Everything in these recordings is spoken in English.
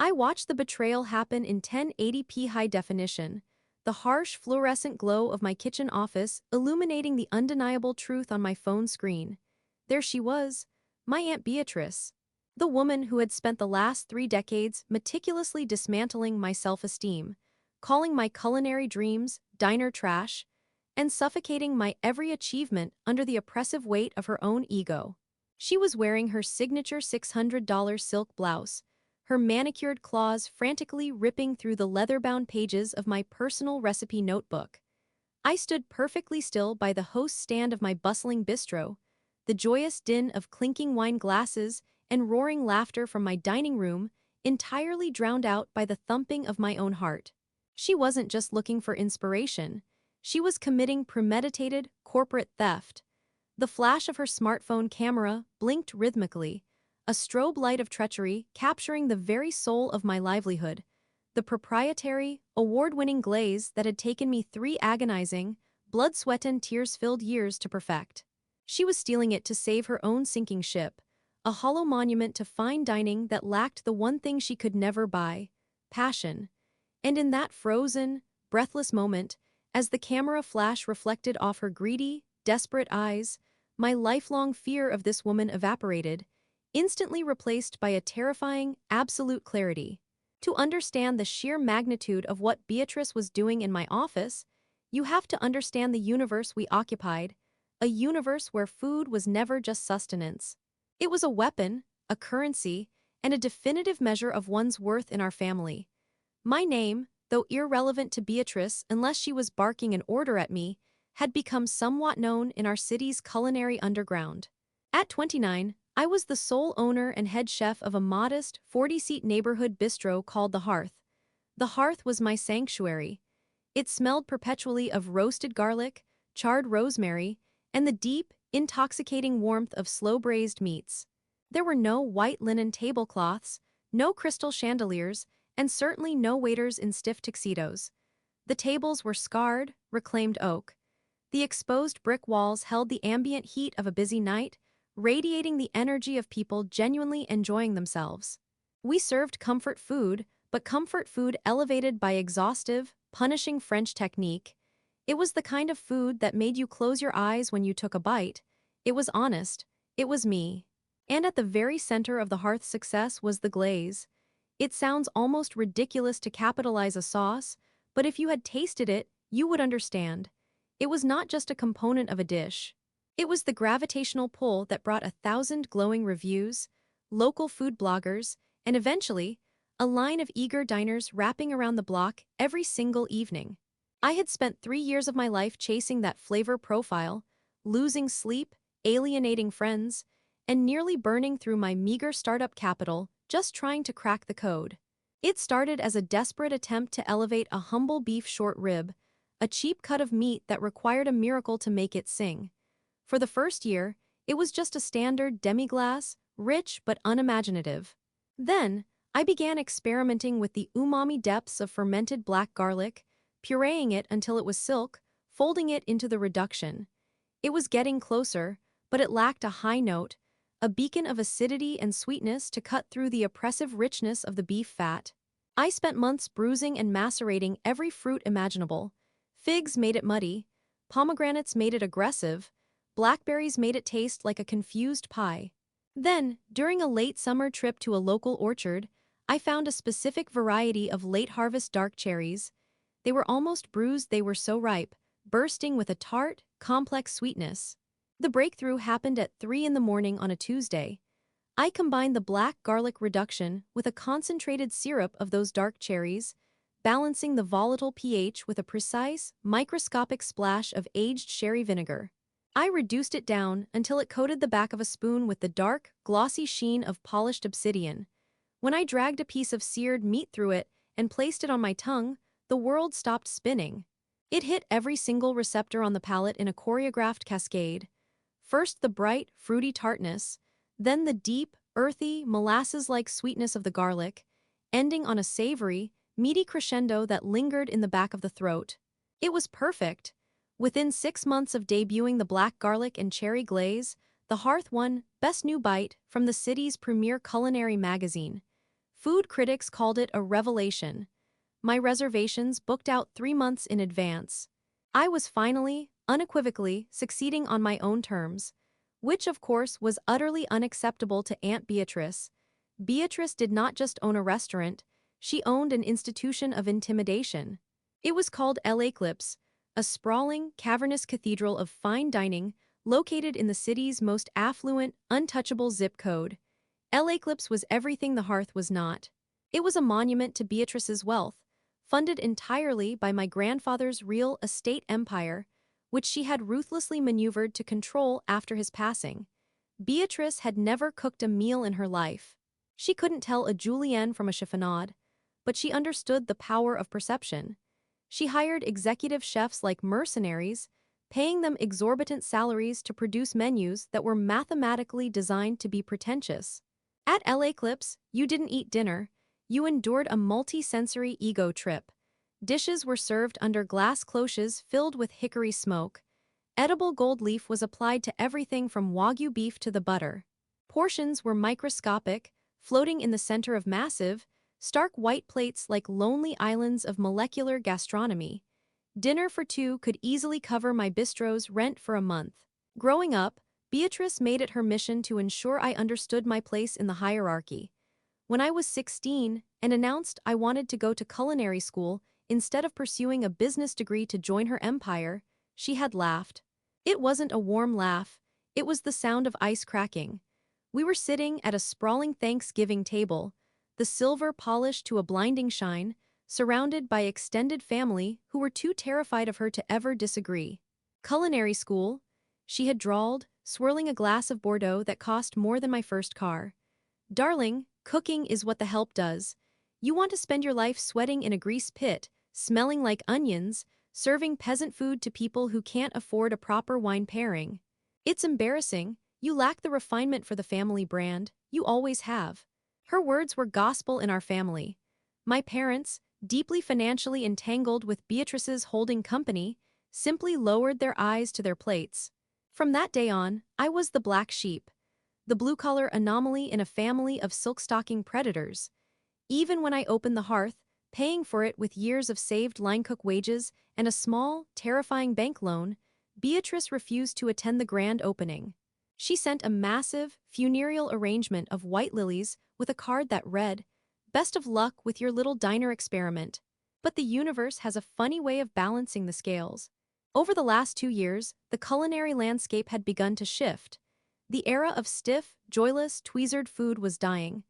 I watched the betrayal happen in 1080p high definition, the harsh fluorescent glow of my kitchen office illuminating the undeniable truth on my phone screen. There she was, my Aunt Beatrice, the woman who had spent the last 3 decades meticulously dismantling my self-esteem, calling my culinary dreams diner trash, and suffocating my every achievement under the oppressive weight of her own ego. She was wearing her signature $600 silk blouse, her manicured claws frantically ripping through the leather-bound pages of my personal recipe notebook. I stood perfectly still by the host's stand of my bustling bistro, the joyous din of clinking wine glasses and roaring laughter from my dining room entirely drowned out by the thumping of my own heart. She wasn't just looking for inspiration. She was committing premeditated corporate theft. The flash of her smartphone camera blinked rhythmically, a strobe light of treachery capturing the very soul of my livelihood, the proprietary, award-winning glaze that had taken me 3 agonizing, blood, sweat and tears-filled years to perfect. She was stealing it to save her own sinking ship, a hollow monument to fine dining that lacked the one thing she could never buy: passion. And in that frozen, breathless moment, as the camera flash reflected off her greedy, desperate eyes, my lifelong fear of this woman evaporated, instantly replaced by a terrifying, absolute clarity. To understand the sheer magnitude of what Beatrice was doing in my office, you have to understand the universe we occupied, a universe where food was never just sustenance. It was a weapon, a currency, and a definitive measure of one's worth in our family. My name, though irrelevant to Beatrice unless she was barking an order at me, had become somewhat known in our city's culinary underground. At 29, I was the sole owner and head chef of a modest, 40-seat neighborhood bistro called The Hearth. The Hearth was my sanctuary. It smelled perpetually of roasted garlic, charred rosemary, and the deep, intoxicating warmth of slow-braised meats. There were no white linen tablecloths, no crystal chandeliers, and certainly no waiters in stiff tuxedos. The tables were scarred, reclaimed oak. The exposed brick walls held the ambient heat of a busy night, radiating the energy of people genuinely enjoying themselves. We served comfort food, but comfort food elevated by exhaustive, punishing French technique. It was the kind of food that made you close your eyes when you took a bite. It was honest. It was me. And at the very center of the Hearth's success was the glaze. It sounds almost ridiculous to capitalize a sauce, but if you had tasted it, you would understand. It was not just a component of a dish. It was the gravitational pull that brought 1,000 glowing reviews, local food bloggers, and eventually, a line of eager diners wrapping around the block every single evening. I had spent 3 years of my life chasing that flavor profile, losing sleep, alienating friends, and nearly burning through my meager startup capital just trying to crack the code. It started as a desperate attempt to elevate a humble beef short rib, a cheap cut of meat that required a miracle to make it sing. For the first year, it was just a standard demi-glace, rich but unimaginative. Then, I began experimenting with the umami depths of fermented black garlic, pureeing it until it was silk, folding it into the reduction. It was getting closer, but it lacked a high note, a beacon of acidity and sweetness to cut through the oppressive richness of the beef fat. I spent months bruising and macerating every fruit imaginable. Figs made it muddy, pomegranates made it aggressive, blackberries made it taste like a confused pie. Then, during a late summer trip to a local orchard, I found a specific variety of late-harvest dark cherries. They were almost bruised, they were so ripe, bursting with a tart, complex sweetness. The breakthrough happened at 3 in the morning on a Tuesday. I combined the black garlic reduction with a concentrated syrup of those dark cherries, balancing the volatile pH with a precise, microscopic splash of aged sherry vinegar. I reduced it down until it coated the back of a spoon with the dark, glossy sheen of polished obsidian. When I dragged a piece of seared meat through it and placed it on my tongue, the world stopped spinning. It hit every single receptor on the palate in a choreographed cascade. First the bright, fruity tartness, then the deep, earthy, molasses-like sweetness of the garlic, ending on a savory, meaty crescendo that lingered in the back of the throat. It was perfect. Within 6 months of debuting the black garlic and cherry glaze, the Hearth won Best New Bite from the city's premier culinary magazine. Food critics called it a revelation. My reservations booked out 3 months in advance. I was finally, unequivocally, succeeding on my own terms, which of course was utterly unacceptable to Aunt Beatrice. Beatrice did not just own a restaurant, she owned an institution of intimidation. It was called El Eclipse, a sprawling, cavernous cathedral of fine dining located in the city's most affluent, untouchable zip code. El Eclipse was everything the hearth was not. It was a monument to Beatrice's wealth, funded entirely by my grandfather's real estate empire, which she had ruthlessly maneuvered to control after his passing. Beatrice had never cooked a meal in her life. She couldn't tell a julienne from a chiffonade, but she understood the power of perception. She hired executive chefs like mercenaries, paying them exorbitant salaries to produce menus that were mathematically designed to be pretentious. At El Eclipse, you didn't eat dinner, you endured a multi-sensory ego trip. Dishes were served under glass cloches filled with hickory smoke. Edible gold leaf was applied to everything from Wagyu beef to the butter. Portions were microscopic, floating in the center of massive, stark white plates like lonely islands of molecular gastronomy. Dinner for two could easily cover my bistro's rent for a month. Growing up, Beatrice made it her mission to ensure I understood my place in the hierarchy. When I was 16 and announced I wanted to go to culinary school instead of pursuing a business degree to join her empire, she had laughed. It wasn't a warm laugh, it was the sound of ice cracking. We were sitting at a sprawling Thanksgiving table, the silver polished to a blinding shine, surrounded by extended family who were too terrified of her to ever disagree. Culinary school, she had drawled, swirling a glass of Bordeaux that cost more than my first car. Darling, cooking is what the help does. You want to spend your life sweating in a grease pit, smelling like onions, serving peasant food to people who can't afford a proper wine pairing. It's embarrassing, you lack the refinement for the family brand, you always have. Her words were gospel in our family. My parents, deeply financially entangled with Beatrice's holding company, simply lowered their eyes to their plates. From that day on, I was the black sheep, the blue-collar anomaly in a family of silk-stocking predators. Even when I opened the hearth, paying for it with years of saved line cook wages and a small, terrifying bank loan, Beatrice refused to attend the grand opening. She sent a massive, funereal arrangement of white lilies with a card that read, "Best of luck with your little diner experiment." But the universe has a funny way of balancing the scales. Over the last 2 years, the culinary landscape had begun to shift. The era of stiff, joyless, tweezered food was dying.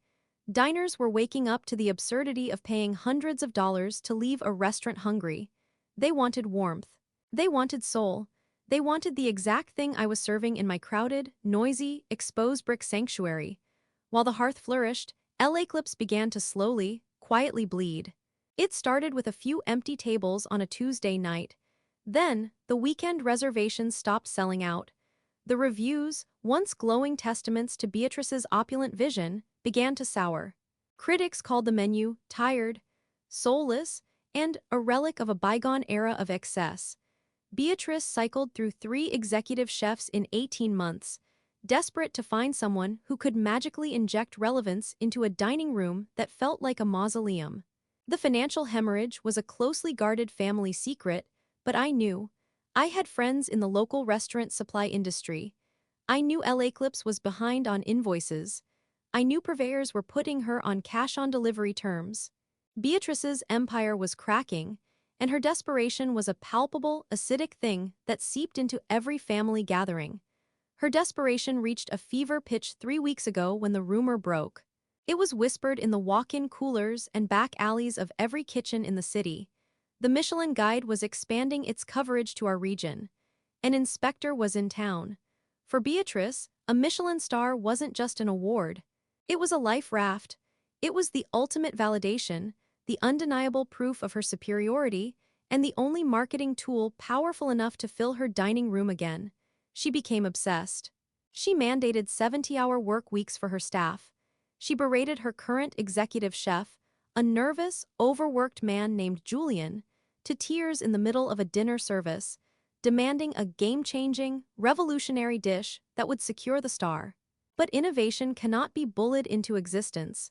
Diners were waking up to the absurdity of paying hundreds of dollars to leave a restaurant hungry. They wanted warmth. They wanted soul. They wanted the exact thing I was serving in my crowded, noisy, exposed brick sanctuary. While the hearth flourished, El Eclipse began to slowly, quietly bleed. It started with a few empty tables on a Tuesday night. Then, the weekend reservations stopped selling out. The reviews, once glowing testaments to Beatrice's opulent vision, began to sour. Critics called the menu tired, soulless, and a relic of a bygone era of excess. Beatrice cycled through 3 executive chefs in 18 months, desperate to find someone who could magically inject relevance into a dining room that felt like a mausoleum. The financial hemorrhage was a closely guarded family secret, but I knew. I had friends in the local restaurant supply industry. I knew El Eclipse was behind on invoices. I knew purveyors were putting her on cash-on-delivery terms. Beatrice's empire was cracking, and her desperation was a palpable, acidic thing that seeped into every family gathering. Her desperation reached a fever pitch 3 weeks ago when the rumor broke. It was whispered in the walk-in coolers and back alleys of every kitchen in the city. The Michelin Guide was expanding its coverage to our region. An inspector was in town. For Beatrice, a Michelin star wasn't just an award. It was a life raft. It was the ultimate validation, the undeniable proof of her superiority, and the only marketing tool powerful enough to fill her dining room again. She became obsessed. She mandated 70-hour work weeks for her staff. She berated her current executive chef, a nervous, overworked man named Julian, to tears in the middle of a dinner service, demanding a game-changing, revolutionary dish that would secure the star. But innovation cannot be bullied into existence.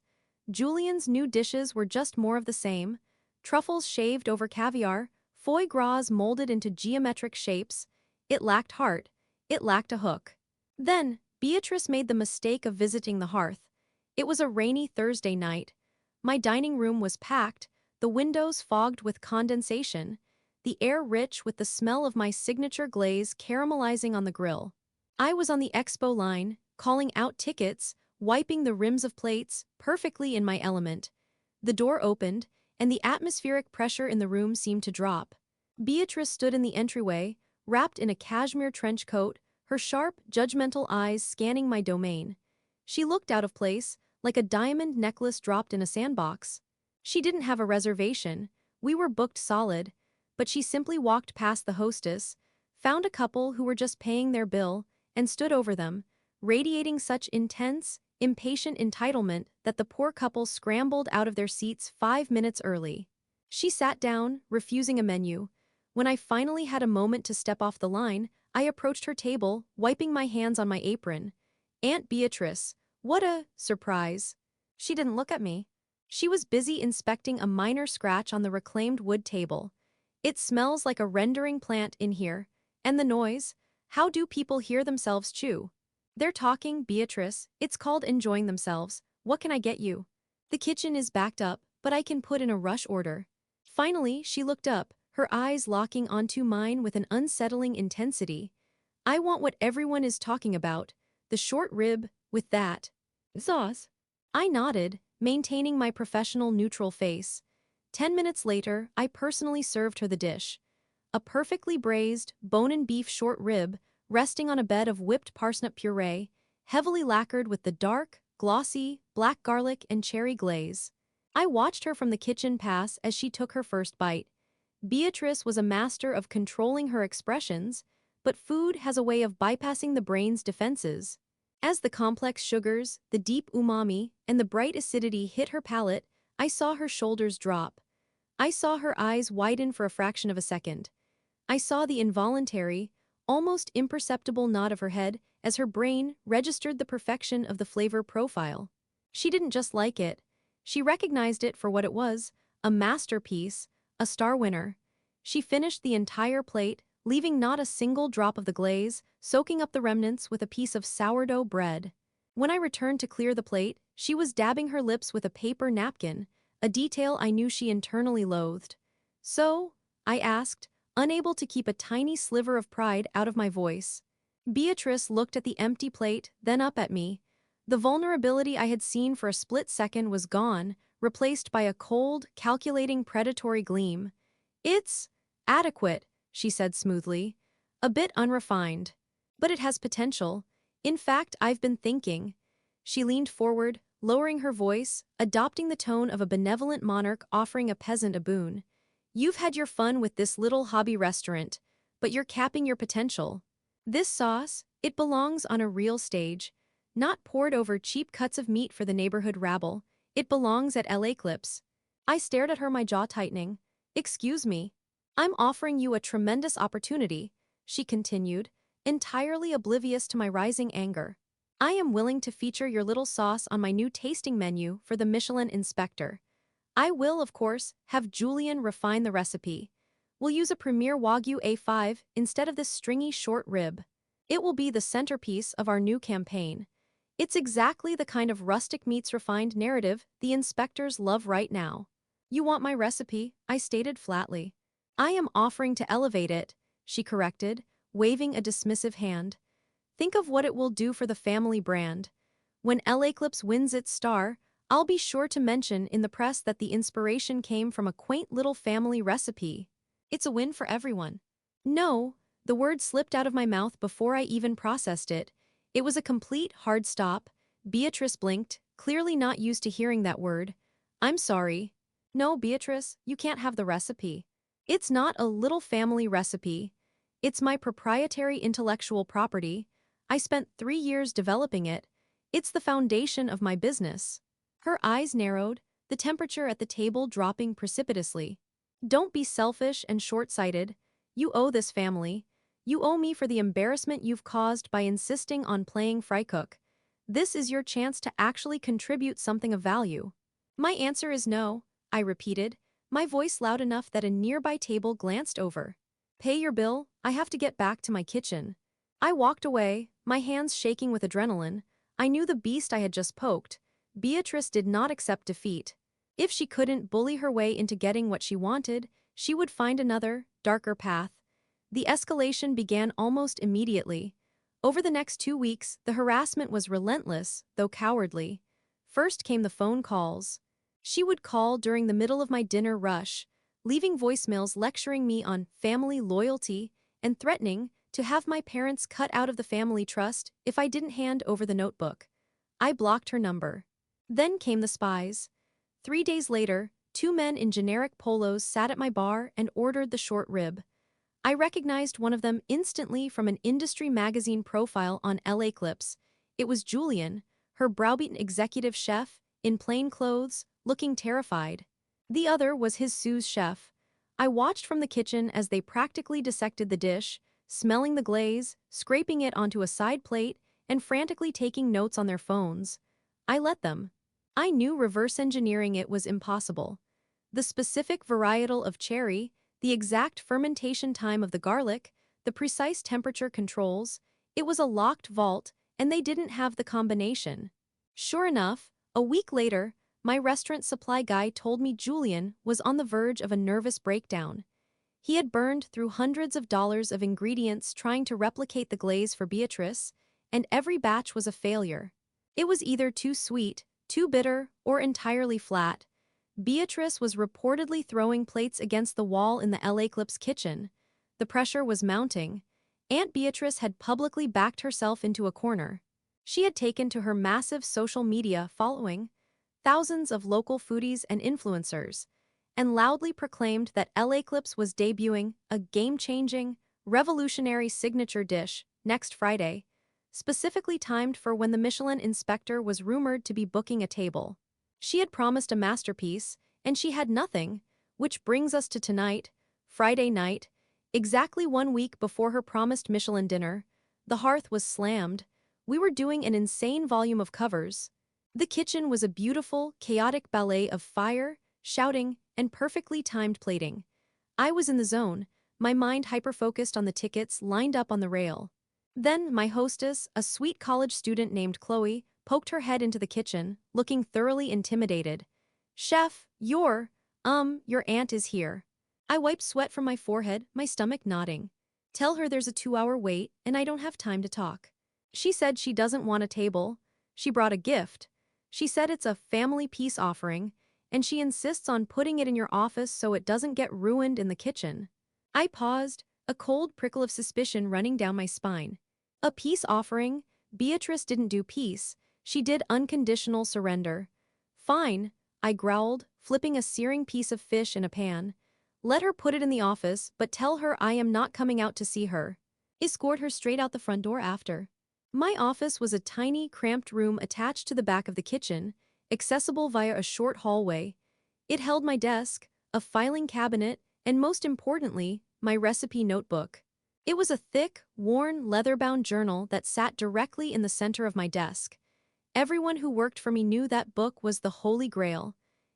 Julian's new dishes were just more of the same. Truffles shaved over caviar, foie gras molded into geometric shapes. It lacked heart. It lacked a hook. Then, Beatrice made the mistake of visiting the hearth. It was a rainy Thursday night. My dining room was packed, the windows fogged with condensation, the air rich with the smell of my signature glaze caramelizing on the grill. I was on the expo line, calling out tickets, wiping the rims of plates, perfectly in my element. The door opened, and the atmospheric pressure in the room seemed to drop. Beatrice stood in the entryway, wrapped in a cashmere trench coat, her sharp, judgmental eyes scanning my domain. She looked out of place, like a diamond necklace dropped in a sandbox. She didn't have a reservation, we were booked solid, but she simply walked past the hostess, found a couple who were just paying their bill, and stood over them, radiating such intense, impatient entitlement that the poor couple scrambled out of their seats 5 minutes early. She sat down, refusing a menu. When I finally had a moment to step off the line, I approached her table, wiping my hands on my apron. Aunt Beatrice, what a surprise. She didn't look at me. She was busy inspecting a minor scratch on the reclaimed wood table. It smells like a rendering plant in here. And the noise? How do people hear themselves chew? They're talking, Beatrice. It's called enjoying themselves. What can I get you? The kitchen is backed up, but I can put in a rush order. Finally, she looked up, her eyes locking onto mine with an unsettling intensity. I want what everyone is talking about, the short rib, with that sauce. I nodded, maintaining my professional neutral face. 10 minutes later, I personally served her the dish. A perfectly braised, bone-in beef short rib, resting on a bed of whipped parsnip puree, heavily lacquered with the dark, glossy, black garlic and cherry glaze. I watched her from the kitchen pass as she took her first bite. Beatrice was a master of controlling her expressions, but food has a way of bypassing the brain's defenses. As the complex sugars, the deep umami, and the bright acidity hit her palate, I saw her shoulders drop. I saw her eyes widen for a fraction of a second. I saw the involuntary, almost imperceptible nod of her head as her brain registered the perfection of the flavor profile. She didn't just like it. She recognized it for what it was, a masterpiece, a star winner. She finished the entire plate, leaving not a single drop of the glaze, soaking up the remnants with a piece of sourdough bread. When I returned to clear the plate, she was dabbing her lips with a paper napkin, a detail I knew she internally loathed. So, I asked, unable to keep a tiny sliver of pride out of my voice. Beatrice looked at the empty plate, then up at me. The vulnerability I had seen for a split second was gone, replaced by a cold, calculating predatory gleam. It's adequate, she said smoothly. A bit unrefined. But it has potential. In fact, I've been thinking. She leaned forward, lowering her voice, adopting the tone of a benevolent monarch offering a peasant a boon. You've had your fun with this little hobby restaurant, but you're capping your potential. This sauce, it belongs on a real stage, not poured over cheap cuts of meat for the neighborhood rabble. It belongs at LA Clips. I stared at her, my jaw tightening. Excuse me. I'm offering you a tremendous opportunity, she continued, entirely oblivious to my rising anger. I am willing to feature your little sauce on my new tasting menu for the Michelin inspector. I will, of course, have Julian refine the recipe. We'll use a Premier Wagyu A5 instead of this stringy short rib. It will be the centerpiece of our new campaign. It's exactly the kind of rustic meets refined narrative the inspectors love right now. You want my recipe, I stated flatly. I am offering to elevate it, she corrected, waving a dismissive hand. Think of what it will do for the family brand. When LA Clips wins its star, I'll be sure to mention in the press that the inspiration came from a quaint little family recipe. It's a win for everyone. No, the word slipped out of my mouth before I even processed it. It was a complete hard stop. Beatrice blinked, clearly not used to hearing that word. I'm sorry. No, Beatrice, you can't have the recipe. It's not a little family recipe. It's my proprietary intellectual property. I spent 3 years developing it. It's the foundation of my business. Her eyes narrowed, the temperature at the table dropping precipitously. Don't be selfish and short-sighted. You owe this family. You owe me for the embarrassment you've caused by insisting on playing fry cook. This is your chance to actually contribute something of value. My answer is no, I repeated, my voice loud enough that a nearby table glanced over. Pay your bill, I have to get back to my kitchen. I walked away, my hands shaking with adrenaline. I knew the beast I had just poked. Beatrice did not accept defeat. If she couldn't bully her way into getting what she wanted, she would find another, darker path. The escalation began almost immediately. Over the next 2 weeks, the harassment was relentless, though cowardly. First came the phone calls. She would call during the middle of my dinner rush, leaving voicemails lecturing me on family loyalty and threatening to have my parents cut out of the family trust if I didn't hand over the notebook. I blocked her number. Then came the spies. 3 days later, 2 men in generic polos sat at my bar and ordered the short rib. I recognized one of them instantly from an industry magazine profile on LA Clips. It was Julian, her browbeaten executive chef, in plain clothes, looking terrified. The other was his sous chef. I watched from the kitchen as they practically dissected the dish, smelling the glaze, scraping it onto a side plate, and frantically taking notes on their phones. I let them. I knew reverse engineering it was impossible. The specific varietal of cherry, the exact fermentation time of the garlic, the precise temperature controls, it was a locked vault, and they didn't have the combination. Sure enough, a week later, my restaurant supply guy told me Julian was on the verge of a nervous breakdown. He had burned through hundreds of dollars of ingredients trying to replicate the glaze for Beatrice, and every batch was a failure. It was either too sweet, too bitter, or entirely flat. Beatrice was reportedly throwing plates against the wall in the LA Clips kitchen. The pressure was mounting. Aunt Beatrice had publicly backed herself into a corner. She had taken to her massive social media following, thousands of local foodies and influencers, and loudly proclaimed that LA Clips was debuting a game-changing, revolutionary signature dish next Friday, specifically timed for when the Michelin inspector was rumored to be booking a table. She had promised a masterpiece, and she had nothing, which brings us to tonight, Friday night, exactly 1 week before her promised Michelin dinner. The hearth was slammed. We were doing an insane volume of covers. The kitchen was a beautiful, chaotic ballet of fire, shouting, and perfectly timed plating. I was in the zone, my mind hyper-focused on the tickets lined up on the rail. Then my hostess, a sweet college student named Chloe, poked her head into the kitchen, looking thoroughly intimidated. "Chef, your aunt is here." I wiped sweat from my forehead, my stomach nodding. "Tell her there's a 2-hour wait and I don't have time to talk." She said she doesn't want a table. She brought a gift. She said it's a family peace offering, and she insists on putting it in your office so it doesn't get ruined in the kitchen. I paused, a cold prickle of suspicion running down my spine. A peace offering? Beatrice didn't do peace. She did unconditional surrender. "Fine," I growled, flipping a searing piece of fish in a pan. "Let her put it in the office, but tell her I am not coming out to see her. Escort her straight out the front door after." My office was a tiny, cramped room attached to the back of the kitchen, accessible via a short hallway. It held my desk, a filing cabinet, and most importantly, my recipe notebook. It was a thick, worn, leather-bound journal that sat directly in the center of my desk. Everyone who worked for me knew that book was the holy grail.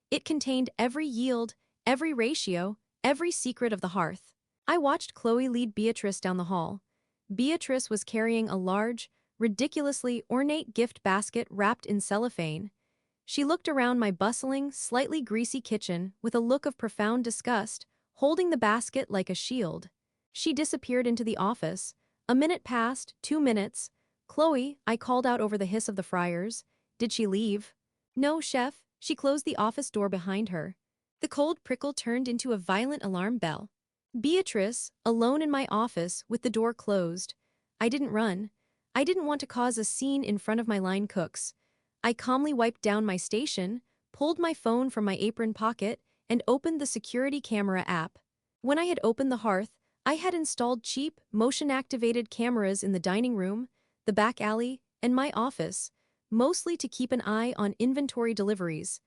It contained every yield, every ratio, every secret of the hearth. I watched Chloe lead Beatrice down the hall. Beatrice was carrying a large, ridiculously ornate gift basket wrapped in cellophane. She looked around my bustling, slightly greasy kitchen with a look of profound disgust, holding the basket like a shield. She disappeared into the office. A minute passed, 2 minutes. "Chloe," I called out over the hiss of the fryers. "Did she leave?" "No, chef." She closed the office door behind her. The cold prickle turned into a violent alarm bell. Beatrice, alone in my office with the door closed. I didn't run. I didn't want to cause a scene in front of my line cooks. I calmly wiped down my station, pulled my phone from my apron pocket, and opened the security camera app. When I had opened the hearth, I had installed cheap, motion-activated cameras in the dining room, the back alley, and my office, mostly to keep an eye on inventory deliveries.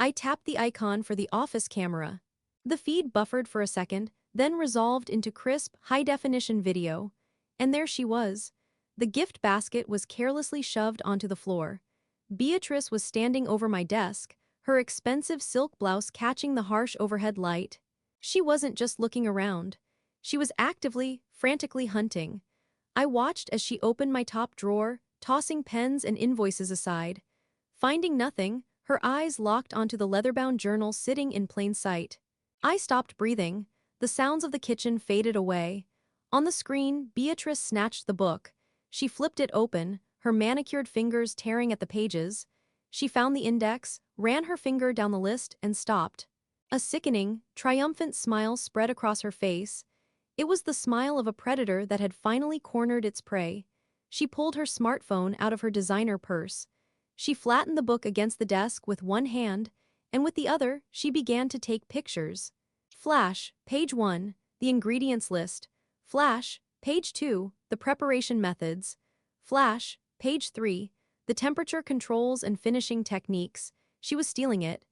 I tapped the icon for the office camera. The feed buffered for a second, then resolved into crisp, high-definition video. And there she was. The gift basket was carelessly shoved onto the floor. Beatrice was standing over my desk, her expensive silk blouse catching the harsh overhead light. She wasn't just looking around. She was actively, frantically hunting. I watched as she opened my top drawer, tossing pens and invoices aside. Finding nothing, her eyes locked onto the leather-bound journal sitting in plain sight. I stopped breathing. The sounds of the kitchen faded away. On the screen, Beatrice snatched the book. She flipped it open, her manicured fingers tearing at the pages. She found the index, ran her finger down the list, and stopped. A sickening, triumphant smile spread across her face. It was the smile of a predator that had finally cornered its prey. She pulled her smartphone out of her designer purse. She flattened the book against the desk with one hand, and with the other, she began to take pictures. Flash, page 1, the ingredients list. Flash, page 2, the preparation methods. Flash, page 3, the temperature controls and finishing techniques. She was stealing it.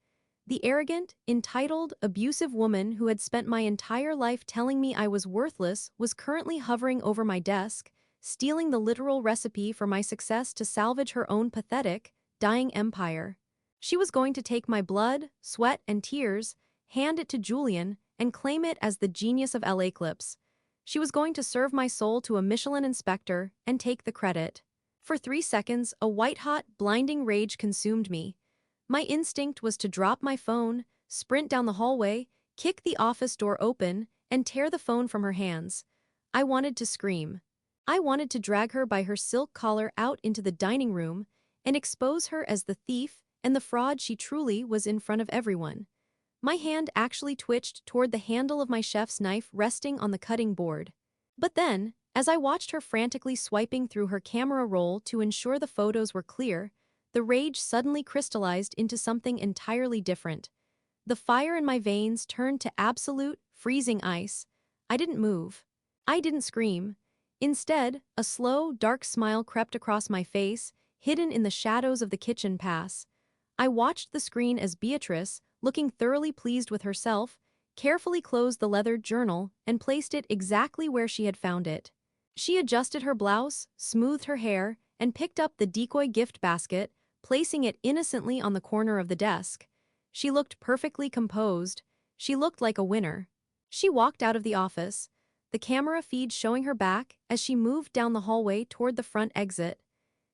The arrogant, entitled, abusive woman who had spent my entire life telling me I was worthless was currently hovering over my desk, stealing the literal recipe for my success to salvage her own pathetic, dying empire. She was going to take my blood, sweat, and tears, hand it to Julian, and claim it as the genius of LA Clips. She was going to serve my soul to a Michelin inspector and take the credit. For 3 seconds, a white-hot, blinding rage consumed me. My instinct was to drop my phone, sprint down the hallway, kick the office door open, and tear the phone from her hands. I wanted to scream. I wanted to drag her by her silk collar out into the dining room and expose her as the thief and the fraud she truly was in front of everyone. My hand actually twitched toward the handle of my chef's knife resting on the cutting board. But then, as I watched her frantically swiping through her camera roll to ensure the photos were clear, the rage suddenly crystallized into something entirely different. The fire in my veins turned to absolute, freezing ice. I didn't move. I didn't scream. Instead, a slow, dark smile crept across my face, hidden in the shadows of the kitchen pass. I watched the screen as Beatrice, looking thoroughly pleased with herself, carefully closed the leather journal and placed it exactly where she had found it. She adjusted her blouse, smoothed her hair, and picked up the decoy gift basket, placing it innocently on the corner of the desk. She looked perfectly composed. She looked like a winner. She walked out of the office, the camera feed showing her back as she moved down the hallway toward the front exit.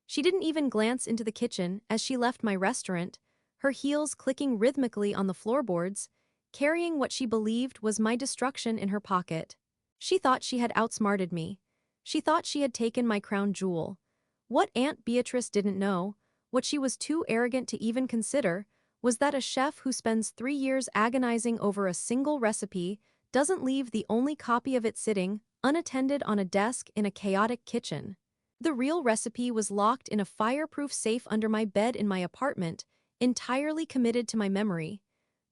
She didn't even glance into the kitchen as she left my restaurant, her heels clicking rhythmically on the floorboards, carrying what she believed was my destruction in her pocket. She thought she had outsmarted me. She thought she had taken my crown jewel. What Aunt Beatrice didn't know, what she was too arrogant to even consider, was that a chef who spends 3 years agonizing over a single recipe doesn't leave the only copy of it sitting, unattended on a desk in a chaotic kitchen. The real recipe was locked in a fireproof safe under my bed in my apartment, entirely committed to my memory.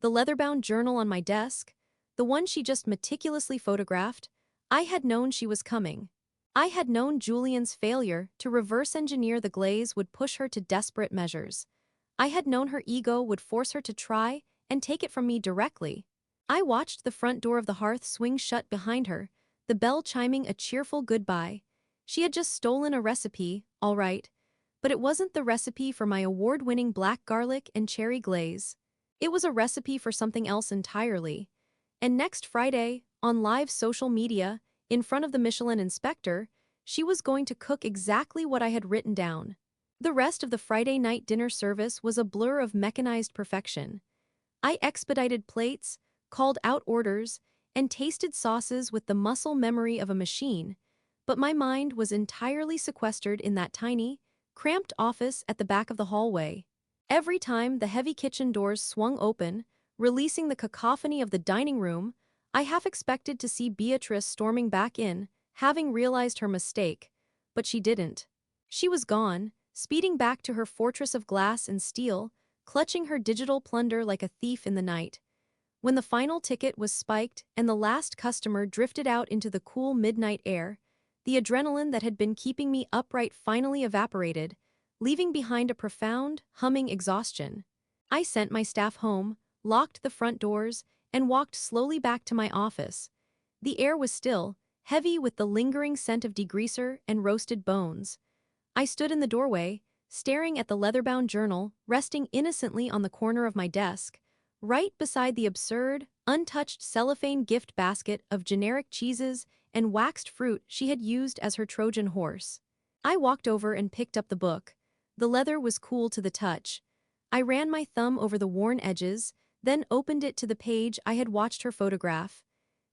The leather-bound journal on my desk, the one she just meticulously photographed, I had known she was coming. I had known Julian's failure to reverse engineer the glaze would push her to desperate measures. I had known her ego would force her to try and take it from me directly. I watched the front door of the hearth swing shut behind her, the bell chiming a cheerful goodbye. She had just stolen a recipe, all right, but it wasn't the recipe for my award-winning black garlic and cherry glaze. It was a recipe for something else entirely. And next Friday, on live social media, in front of the Michelin inspector, she was going to cook exactly what I had written down. The rest of the Friday night dinner service was a blur of mechanized perfection. I expedited plates, called out orders, and tasted sauces with the muscle memory of a machine, but my mind was entirely sequestered in that tiny, cramped office at the back of the hallway. Every time the heavy kitchen doors swung open, releasing the cacophony of the dining room, I half expected to see Beatrice storming back in, having realized her mistake, but she didn't. She was gone, speeding back to her fortress of glass and steel, clutching her digital plunder like a thief in the night. When the final ticket was spiked and the last customer drifted out into the cool midnight air, the adrenaline that had been keeping me upright finally evaporated, leaving behind a profound, humming exhaustion. I sent my staff home, locked the front doors, and walked slowly back to my office. The air was still, heavy with the lingering scent of degreaser and roasted bones. I stood in the doorway, staring at the leather-bound journal resting innocently on the corner of my desk, right beside the absurd, untouched cellophane gift basket of generic cheeses and waxed fruit she had used as her Trojan horse. I walked over and picked up the book. The leather was cool to the touch. I ran my thumb over the worn edges, then opened it to the page I had watched her photograph.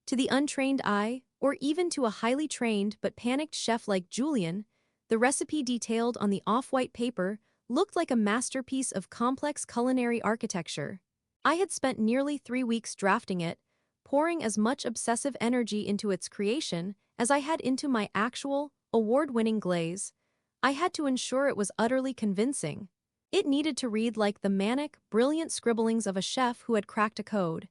To the untrained eye, or even to a highly trained but panicked chef like Julian, the recipe detailed on the off-white paper looked like a masterpiece of complex culinary architecture. I had spent nearly 3 weeks drafting it, pouring as much obsessive energy into its creation as I had into my actual, award-winning glaze. I had to ensure it was utterly convincing. It needed to read like the manic, brilliant scribblings of a chef who had cracked a code.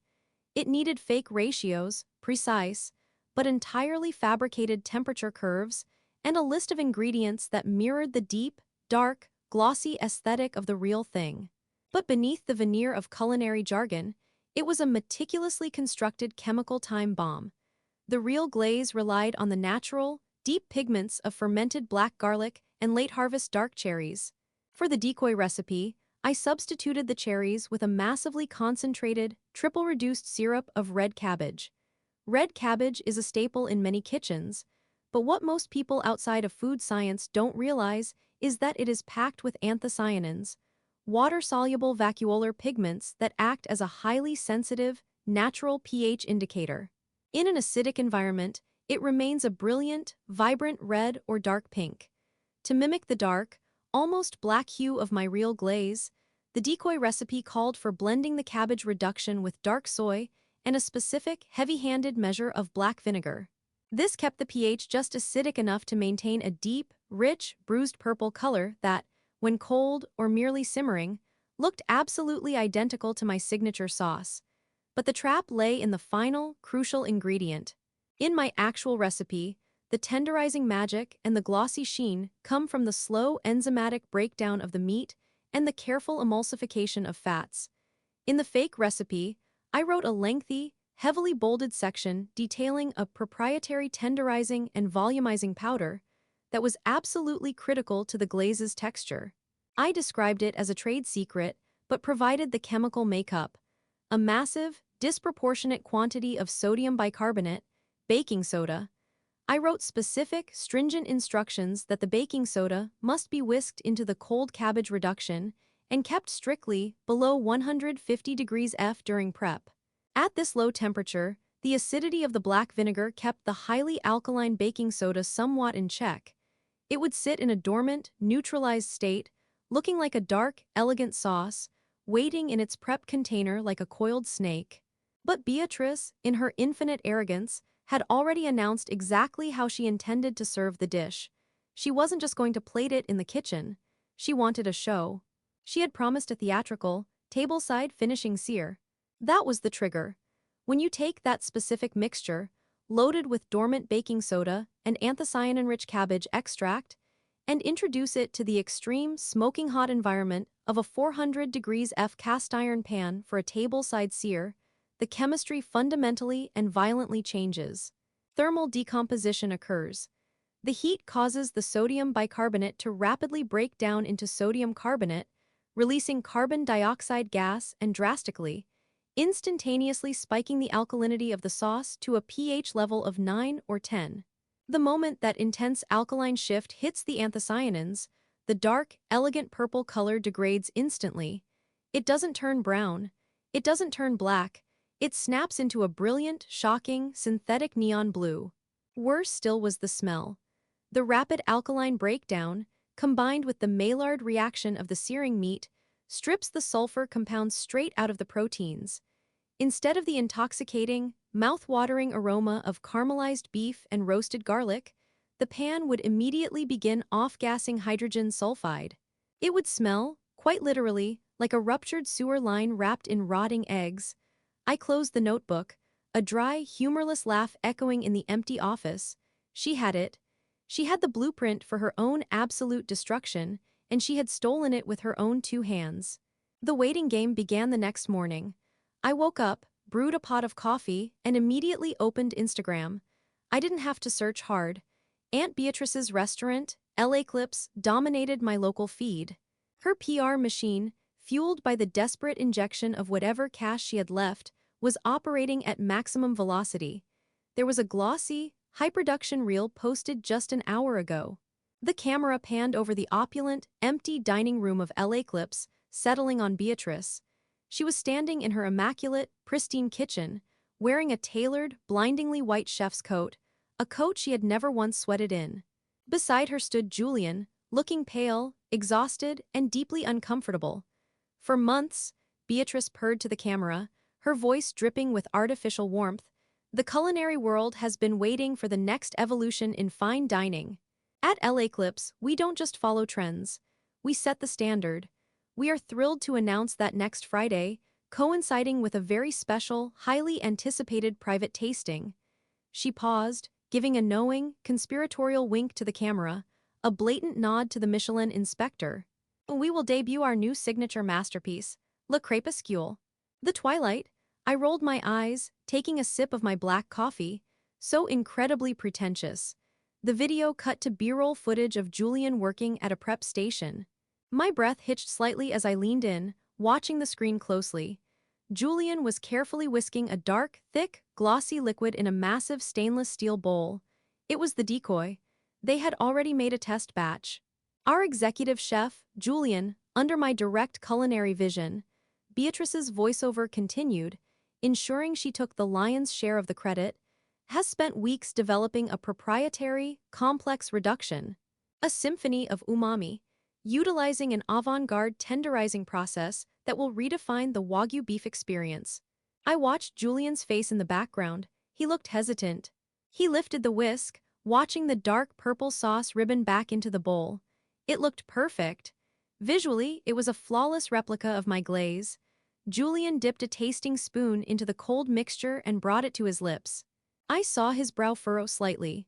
It needed fake ratios, precise, but entirely fabricated temperature curves, and a list of ingredients that mirrored the deep, dark, glossy aesthetic of the real thing. But beneath the veneer of culinary jargon, it was a meticulously constructed chemical time bomb. The real glaze relied on the natural, deep pigments of fermented black garlic and late-harvest dark cherries. For the decoy recipe, I substituted the cherries with a massively concentrated, triple-reduced syrup of red cabbage. Red cabbage is a staple in many kitchens, but what most people outside of food science don't realize is that it is packed with anthocyanins, water-soluble vacuolar pigments that act as a highly sensitive, natural pH indicator. In an acidic environment, it remains a brilliant, vibrant red or dark pink. To mimic the dark, almost black hue of my real glaze, the decoy recipe called for blending the cabbage reduction with dark soy and a specific, heavy-handed measure of black vinegar. This kept the pH just acidic enough to maintain a deep, rich, bruised purple color that, when cold or merely simmering, looked absolutely identical to my signature sauce. But the trap lay in the final, crucial ingredient. In my actual recipe, the tenderizing magic and the glossy sheen come from the slow enzymatic breakdown of the meat and the careful emulsification of fats. In the fake recipe, I wrote a lengthy, heavily bolded section detailing a proprietary tenderizing and volumizing powder that was absolutely critical to the glaze's texture. I described it as a trade secret, but provided the chemical makeup: a massive, disproportionate quantity of sodium bicarbonate, baking soda. I wrote specific, stringent instructions that the baking soda must be whisked into the cold cabbage reduction and kept strictly below 150 degrees F during prep. At this low temperature, the acidity of the black vinegar kept the highly alkaline baking soda somewhat in check. It would sit in a dormant, neutralized state, looking like a dark, elegant sauce, waiting in its prep container like a coiled snake. But Beatrice, in her infinite arrogance, had already announced exactly how she intended to serve the dish. She wasn't just going to plate it in the kitchen. She wanted a show. She had promised a theatrical, tableside finishing sear. That was the trigger. When you take that specific mixture, loaded with dormant baking soda and anthocyanin-rich cabbage extract, and introduce it to the extreme, smoking hot environment of a 400 degrees F cast iron pan for a tableside sear, the chemistry fundamentally and violently changes. Thermal decomposition occurs. The heat causes the sodium bicarbonate to rapidly break down into sodium carbonate, releasing carbon dioxide gas and drastically, instantaneously spiking the alkalinity of the sauce to a pH level of 9 or 10. The moment that intense alkaline shift hits the anthocyanins, the dark, elegant purple color degrades instantly. It doesn't turn brown. It doesn't turn black. It snaps into a brilliant, shocking, synthetic neon blue. Worse still was the smell. The rapid alkaline breakdown, combined with the Maillard reaction of the searing meat, strips the sulfur compounds straight out of the proteins. Instead of the intoxicating, mouth-watering aroma of caramelized beef and roasted garlic, the pan would immediately begin off-gassing hydrogen sulfide. It would smell, quite literally, like a ruptured sewer line wrapped in rotting eggs. I closed the notebook, a dry, humorless laugh echoing in the empty office. She had it. She had the blueprint for her own absolute destruction, and she had stolen it with her own 2 hands. The waiting game began the next morning. I woke up, brewed a pot of coffee, and immediately opened Instagram. I didn't have to search hard. Aunt Beatrice's restaurant, LA clips dominated my local feed. Her PR machine, fueled by the desperate injection of whatever cash she had left, was operating at maximum velocity. There was a glossy, high-production reel posted just an hour ago. The camera panned over the opulent, empty dining room of LA clips, settling on Beatrice. She was standing in her immaculate, pristine kitchen, wearing a tailored, blindingly white chef's coat, a coat she had never once sweated in. Beside her stood Julian, looking pale, exhausted, and deeply uncomfortable. For months, Beatrice purred to the camera, her voice dripping with artificial warmth. The culinary world has been waiting for the next evolution in fine dining. At LA Clips, we don't just follow trends. We set the standard. We are thrilled to announce that next Friday, coinciding with a very special, highly anticipated private tasting. She paused, giving a knowing, conspiratorial wink to the camera, a blatant nod to the Michelin inspector. We will debut our new signature masterpiece, Le Crépuscule. The Twilight. I rolled my eyes, taking a sip of my black coffee, so incredibly pretentious. The video cut to B-roll footage of Julian working at a prep station. My breath hitched slightly as I leaned in, watching the screen closely. Julian was carefully whisking a dark, thick, glossy liquid in a massive stainless steel bowl. It was the decoy. They had already made a test batch. Our executive chef, Julian, under my direct culinary vision. Beatrice's voiceover continued, ensuring she took the lion's share of the credit, has spent weeks developing a proprietary, complex reduction, a symphony of umami, utilizing an avant-garde tenderizing process that will redefine the Wagyu beef experience. I watched Julian's face in the background. He looked hesitant. He lifted the whisk, watching the dark purple sauce ribbon back into the bowl. It looked perfect. Visually, it was a flawless replica of my glaze. Julian dipped a tasting spoon into the cold mixture and brought it to his lips. I saw his brow furrow slightly.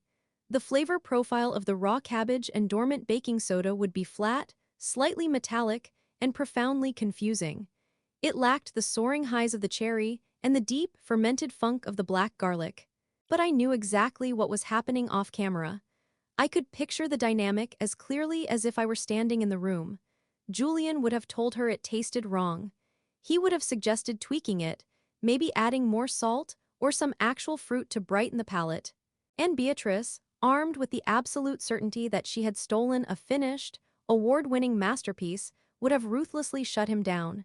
The flavor profile of the raw cabbage and dormant baking soda would be flat, slightly metallic, and profoundly confusing. It lacked the soaring highs of the cherry and the deep, fermented funk of the black garlic. But I knew exactly what was happening off-camera. I could picture the dynamic as clearly as if I were standing in the room. Julian would have told her it tasted wrong. He would have suggested tweaking it, maybe adding more salt or some actual fruit to brighten the palate. And Beatrice, armed with the absolute certainty that she had stolen a finished, award-winning masterpiece, would have ruthlessly shut him down.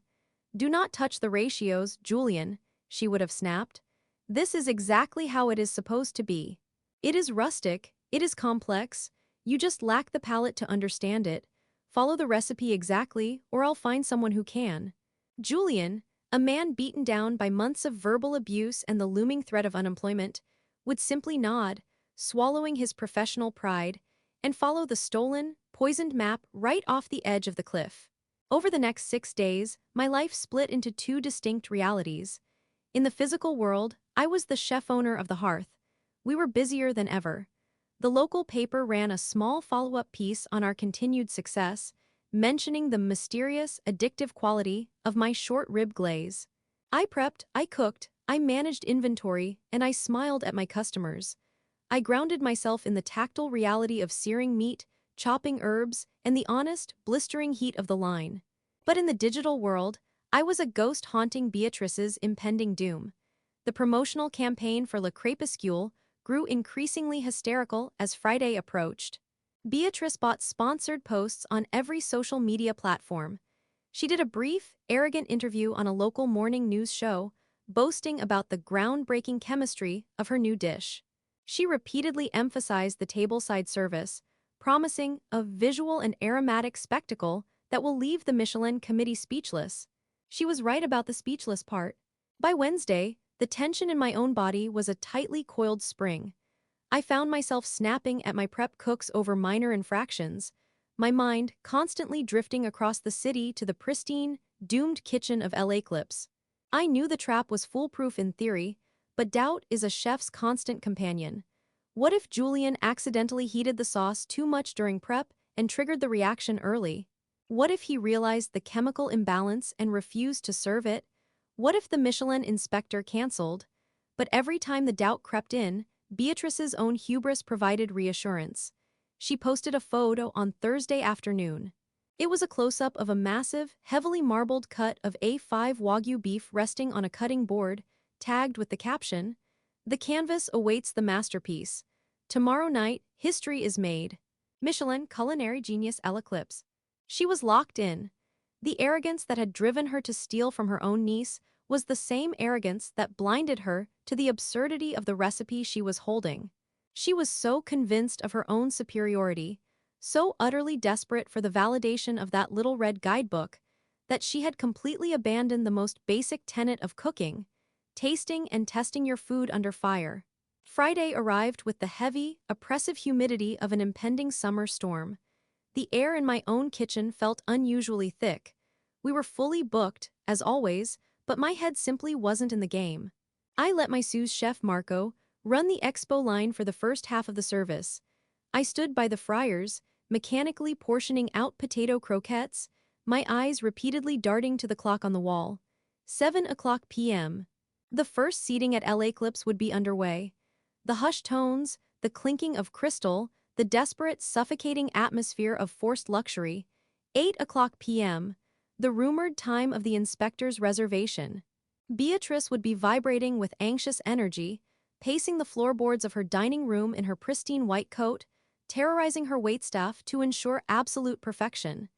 "Do not touch the ratios, Julian," she would have snapped. "This is exactly how it is supposed to be. It is rustic, it is complex, you just lack the palate to understand it. Follow the recipe exactly, or I'll find someone who can." Julian, a man beaten down by months of verbal abuse and the looming threat of unemployment, would simply nod, swallowing his professional pride, and follow the stolen, poisoned map right off the edge of the cliff. Over the next 6 days, my life split into two distinct realities. In the physical world, I was the chef-owner of the hearth. We were busier than ever. The local paper ran a small follow-up piece on our continued success, mentioning the mysterious, addictive quality of my short-rib glaze. I prepped, I cooked, I managed inventory, and I smiled at my customers. I grounded myself in the tactile reality of searing meat, chopping herbs, and the honest, blistering heat of the line. But in the digital world, I was a ghost haunting Beatrice's impending doom. The promotional campaign for Le Crépuscule grew increasingly hysterical as Friday approached. Beatrice bought sponsored posts on every social media platform. She did a brief, arrogant interview on a local morning news show, boasting about the groundbreaking chemistry of her new dish. She repeatedly emphasized the tableside service, promising a visual and aromatic spectacle that will leave the Michelin committee speechless. She was right about the speechless part. By Wednesday, the tension in my own body was a tightly coiled spring. I found myself snapping at my prep cooks over minor infractions, my mind constantly drifting across the city to the pristine, doomed kitchen of LA Clips. I knew the trap was foolproof in theory, but doubt is a chef's constant companion. What if Julian accidentally heated the sauce too much during prep and triggered the reaction early? What if he realized the chemical imbalance and refused to serve it? What if the Michelin inspector canceled? But every time the doubt crept in, Beatrice's own hubris provided reassurance. She posted a photo on Thursday afternoon. It was a close-up of a massive, heavily marbled cut of A5 Wagyu beef resting on a cutting board, tagged with the caption, "The canvas awaits the masterpiece. Tomorrow night, history is made." Michelin culinary genius Elle Eclipse. She was locked in. The arrogance that had driven her to steal from her own niece was the same arrogance that blinded her to the absurdity of the recipe she was holding. She was so convinced of her own superiority, so utterly desperate for the validation of that little red guidebook, that she had completely abandoned the most basic tenet of cooking, tasting and testing your food under fire. Friday arrived with the heavy, oppressive humidity of an impending summer storm. The air in my own kitchen felt unusually thick. We were fully booked, as always, but my head simply wasn't in the game. I let my sous chef Marco run the expo line for the first half of the service. I stood by the fryers, mechanically portioning out potato croquettes, my eyes repeatedly darting to the clock on the wall. 7 p.m. The first seating at LA Clips would be underway. The hushed tones, the clinking of crystal, the desperate, suffocating atmosphere of forced luxury. 8 p.m. The rumored time of the inspector's reservation. Beatrice would be vibrating with anxious energy, pacing the floorboards of her dining room in her pristine white coat, terrorizing her waitstaff to ensure absolute perfection.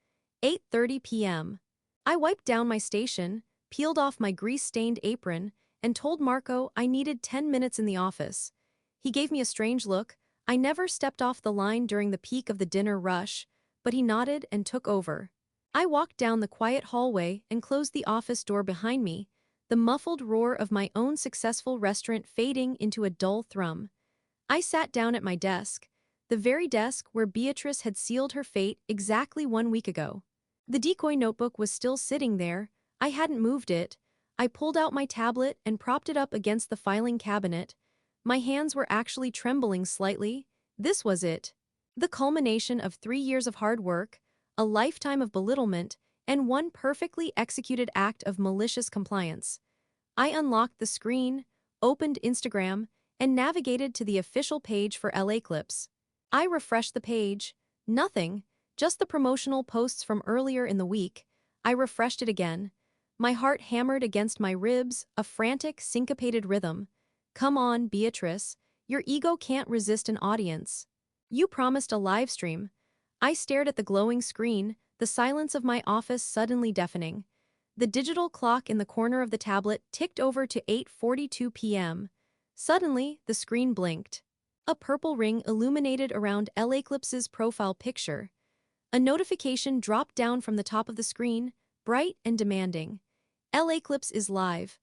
8:30 p.m. I wiped down my station, peeled off my grease-stained apron, and told Marco I needed 10 minutes in the office. He gave me a strange look. I never stepped off the line during the peak of the dinner rush, but he nodded and took over. I walked down the quiet hallway and closed the office door behind me, the muffled roar of my own successful restaurant fading into a dull thrum. I sat down at my desk, the very desk where Beatrice had sealed her fate exactly 1 week ago. The decoy notebook was still sitting there. I hadn't moved it. I pulled out my tablet and propped it up against the filing cabinet. My hands were actually trembling slightly. This was it. The culmination of 3 years of hard work, a lifetime of belittlement, and one perfectly executed act of malicious compliance. I unlocked the screen, opened Instagram, and navigated to the official page for LA Clips. I refreshed the page. Nothing, just the promotional posts from earlier in the week. I refreshed it again. My heart hammered against my ribs, a frantic, syncopated rhythm. Come on, Beatrice. Your ego can't resist an audience. You promised a live stream. I stared at the glowing screen, the silence of my office suddenly deafening. The digital clock in the corner of the tablet ticked over to 8:42 p.m. Suddenly, the screen blinked. A purple ring illuminated around LA Clips's profile picture. A notification dropped down from the top of the screen, bright and demanding. LA Clips is live.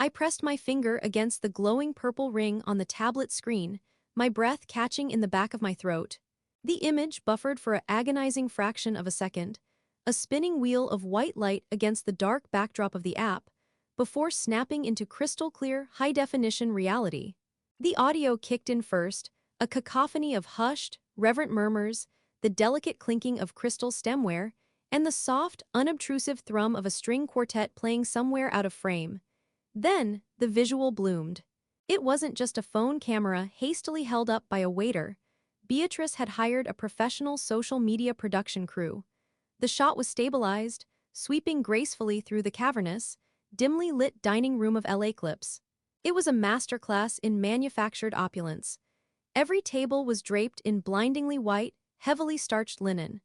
I pressed my finger against the glowing purple ring on the tablet screen, my breath catching in the back of my throat. The image buffered for an agonizing fraction of a second, a spinning wheel of white light against the dark backdrop of the app, before snapping into crystal-clear, high-definition reality. The audio kicked in first, a cacophony of hushed, reverent murmurs, the delicate clinking of crystal stemware, and the soft, unobtrusive thrum of a string quartet playing somewhere out of frame. Then, the visual bloomed. It wasn't just a phone camera hastily held up by a waiter. Beatrice had hired a professional social media production crew. The shot was stabilized, sweeping gracefully through the cavernous, dimly lit dining room of LA Clips. It was a masterclass in manufactured opulence. Every table was draped in blindingly white, heavily starched linen.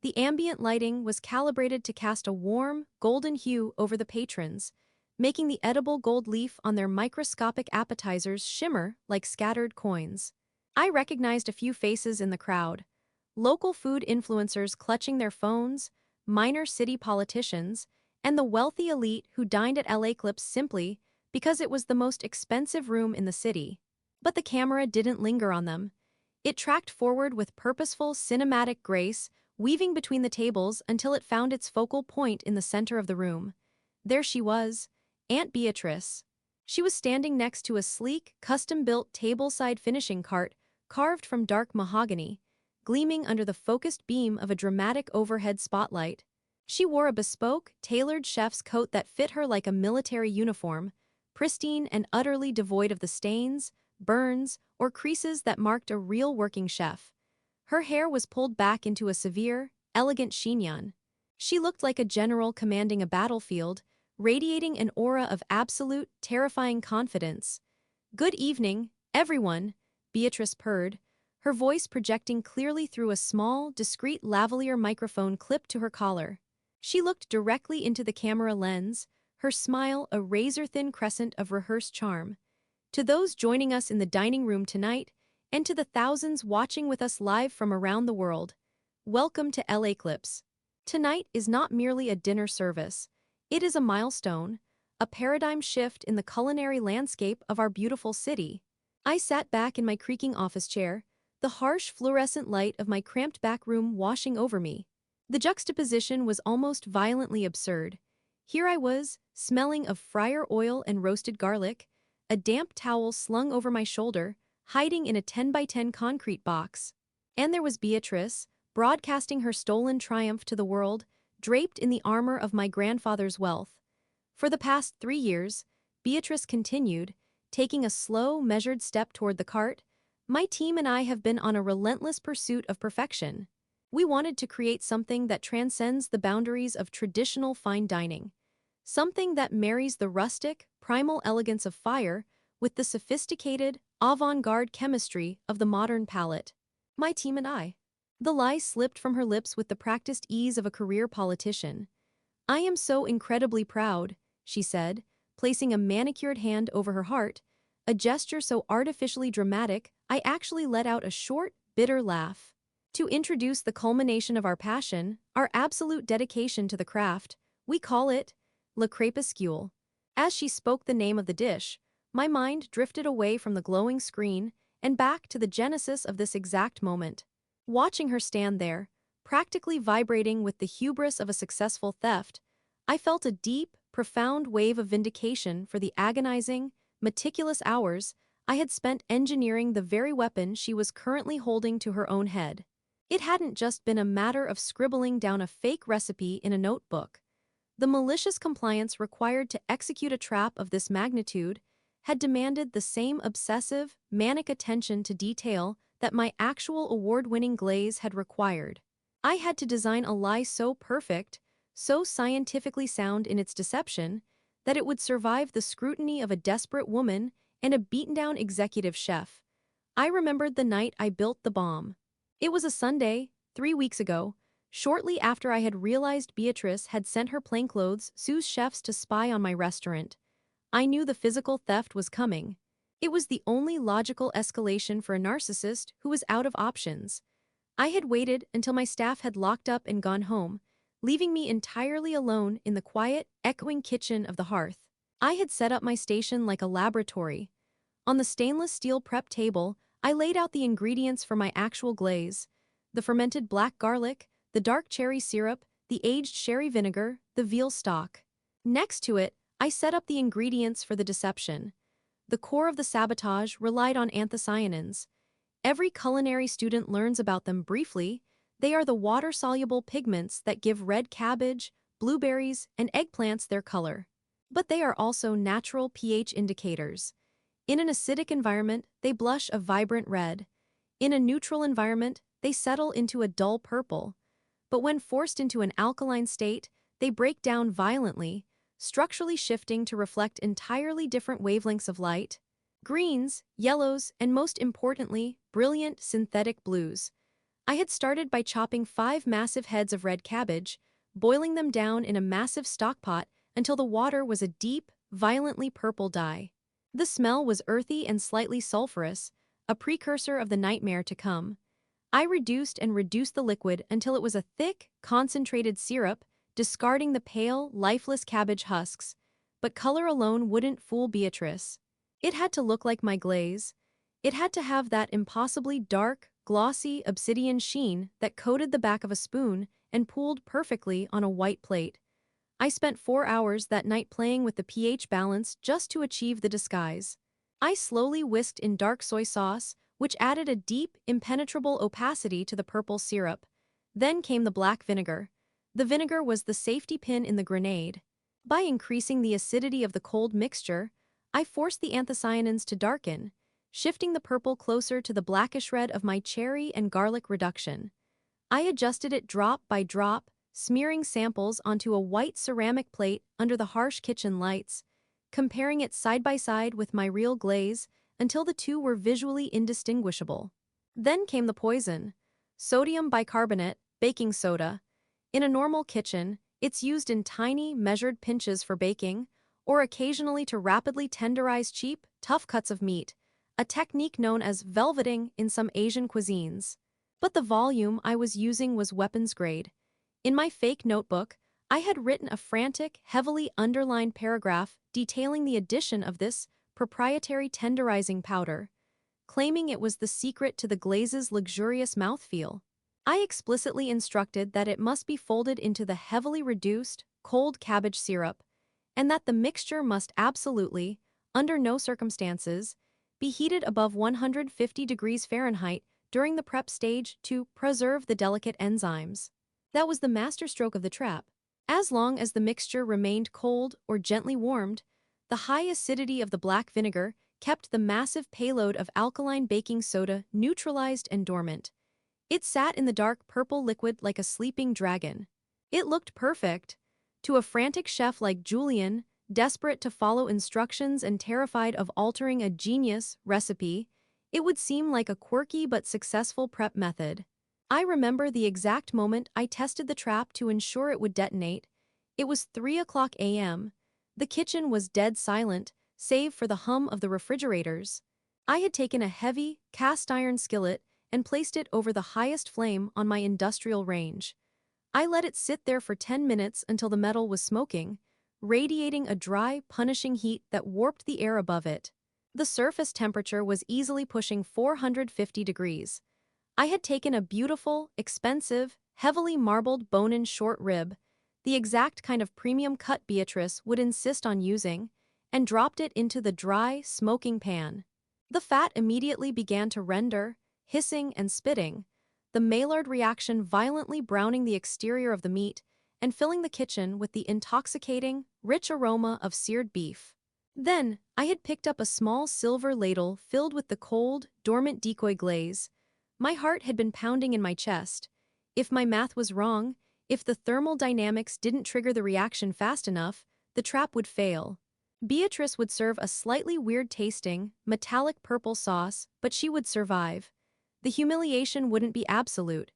The ambient lighting was calibrated to cast a warm, golden hue over the patrons, making the edible gold leaf on their microscopic appetizers shimmer like scattered coins. I recognized a few faces in the crowd. Local food influencers clutching their phones, minor city politicians, and the wealthy elite who dined at LA Clips simply because it was the most expensive room in the city. But the camera didn't linger on them. It tracked forward with purposeful cinematic grace, weaving between the tables until it found its focal point in the center of the room. There she was, Aunt Beatrice. She was standing next to a sleek, custom-built tableside finishing cart carved from dark mahogany, gleaming under the focused beam of a dramatic overhead spotlight. She wore a bespoke, tailored chef's coat that fit her like a military uniform, pristine and utterly devoid of the stains, burns, or creases that marked a real working chef. Her hair was pulled back into a severe, elegant chignon. She looked like a general commanding a battlefield, radiating an aura of absolute, terrifying confidence. "Good evening, everyone," Beatrice purred, her voice projecting clearly through a small, discreet lavalier microphone clipped to her collar. She looked directly into the camera lens, her smile a razor-thin crescent of rehearsed charm. "To those joining us in the dining room tonight, and to the thousands watching with us live from around the world, welcome to LA Clips. Tonight is not merely a dinner service. It is a milestone, a paradigm shift in the culinary landscape of our beautiful city." I sat back in my creaking office chair, the harsh fluorescent light of my cramped back room washing over me. The juxtaposition was almost violently absurd. Here I was, smelling of fryer oil and roasted garlic, a damp towel slung over my shoulder, hiding in a 10 by 10 concrete box. And there was Beatrice, broadcasting her stolen triumph to the world, draped in the armor of my grandfather's wealth. For the past 3 years, Beatrice continued, taking a slow, measured step toward the cart. My team and I have been on a relentless pursuit of perfection. We wanted to create something that transcends the boundaries of traditional fine dining. Something that marries the rustic, primal elegance of fire with the sophisticated, avant-garde chemistry of the modern palate. My team and I. The lie slipped from her lips with the practiced ease of a career politician. "I am so incredibly proud," she said, placing a manicured hand over her heart, a gesture so artificially dramatic I actually let out a short, bitter laugh. "To introduce the culmination of our passion, our absolute dedication to the craft, we call it Le Crépuscule." As she spoke the name of the dish, my mind drifted away from the glowing screen and back to the genesis of this exact moment. Watching her stand there, practically vibrating with the hubris of a successful theft, I felt a deep, profound wave of vindication for the agonizing, meticulous hours I had spent engineering the very weapon she was currently holding to her own head. It hadn't just been a matter of scribbling down a fake recipe in a notebook. The malicious compliance required to execute a trap of this magnitude had demanded the same obsessive, manic attention to detail that my actual award-winning glaze had required. I had to design a lie so perfect, so scientifically sound in its deception, that it would survive the scrutiny of a desperate woman and a beaten-down executive chef. I remembered the night I built the bomb. It was a Sunday, 3 weeks ago, shortly after I had realized Beatrice had sent her plainclothes sous chefs to spy on my restaurant. I knew the physical theft was coming. It was the only logical escalation for a narcissist who was out of options. I had waited until my staff had locked up and gone home, leaving me entirely alone in the quiet, echoing kitchen of the hearth. I had set up my station like a laboratory. On the stainless steel prep table, I laid out the ingredients for my actual glaze: the fermented black garlic, the dark cherry syrup, the aged sherry vinegar, the veal stock. Next to it, I set up the ingredients for the deception. The core of the sabotage relied on anthocyanins. Every culinary student learns about them briefly. They are the water-soluble pigments that give red cabbage, blueberries, and eggplants their color. But they are also natural pH indicators. In an acidic environment, they blush a vibrant red. In a neutral environment, they settle into a dull purple. But when forced into an alkaline state, they break down violently, structurally shifting to reflect entirely different wavelengths of light: greens, yellows, and most importantly, brilliant synthetic blues. I had started by chopping 5 massive heads of red cabbage, boiling them down in a massive stockpot until the water was a deep, violently purple dye. The smell was earthy and slightly sulfurous, a precursor of the nightmare to come. I reduced and reduced the liquid until it was a thick, concentrated syrup, discarding the pale, lifeless cabbage husks. But color alone wouldn't fool Beatrice. It had to look like my glaze. It had to have that impossibly dark, glossy obsidian sheen that coated the back of a spoon and pooled perfectly on a white plate. I spent 4 hours that night playing with the pH balance just to achieve the disguise. I slowly whisked in dark soy sauce, which added a deep, impenetrable opacity to the purple syrup. Then came the black vinegar. The vinegar was the safety pin in the grenade. By increasing the acidity of the cold mixture, I forced the anthocyanins to darken, shifting the purple closer to the blackish red of my cherry and garlic reduction. I adjusted it drop by drop, smearing samples onto a white ceramic plate under the harsh kitchen lights, comparing it side by side with my real glaze until the two were visually indistinguishable. Then came the poison. Sodium bicarbonate, baking soda. In a normal kitchen, it's used in tiny, measured pinches for baking, or occasionally to rapidly tenderize cheap, tough cuts of meat, a technique known as velveting in some Asian cuisines. But the volume I was using was weapons grade. In my fake notebook, I had written a frantic, heavily underlined paragraph detailing the addition of this proprietary tenderizing powder, claiming it was the secret to the glaze's luxurious mouthfeel. I explicitly instructed that it must be folded into the heavily reduced, cold cabbage syrup, and that the mixture must absolutely, under no circumstances, be heated above 150 degrees Fahrenheit during the prep stage to preserve the delicate enzymes. That was the masterstroke of the trap. As long as the mixture remained cold or gently warmed, the high acidity of the black vinegar kept the massive payload of alkaline baking soda neutralized and dormant. It sat in the dark purple liquid like a sleeping dragon. It looked perfect. To a frantic chef like Julian, desperate to follow instructions and terrified of altering a genius recipe, it would seem like a quirky but successful prep method. I remember the exact moment I tested the trap to ensure it would detonate. It was 3 a.m. The kitchen was dead silent, save for the hum of the refrigerators. I had taken a heavy, cast-iron skillet and placed it over the highest flame on my industrial range. I let it sit there for 10 minutes until the metal was smoking, radiating a dry, punishing heat that warped the air above it. The surface temperature was easily pushing 450 degrees. I had taken a beautiful, expensive, heavily marbled bone-in short rib, the exact kind of premium cut Beatrice would insist on using, and dropped it into the dry, smoking pan. The fat immediately began to render, hissing and spitting, the Maillard reaction violently browning the exterior of the meat and filling the kitchen with the intoxicating, rich aroma of seared beef. Then, I had picked up a small silver ladle filled with the cold, dormant decoy glaze. My heart had been pounding in my chest. If my math was wrong, if the thermal dynamics didn't trigger the reaction fast enough, the trap would fail. Beatrice would serve a slightly weird-tasting, metallic purple sauce, but she would survive. The humiliation wouldn't be absolute.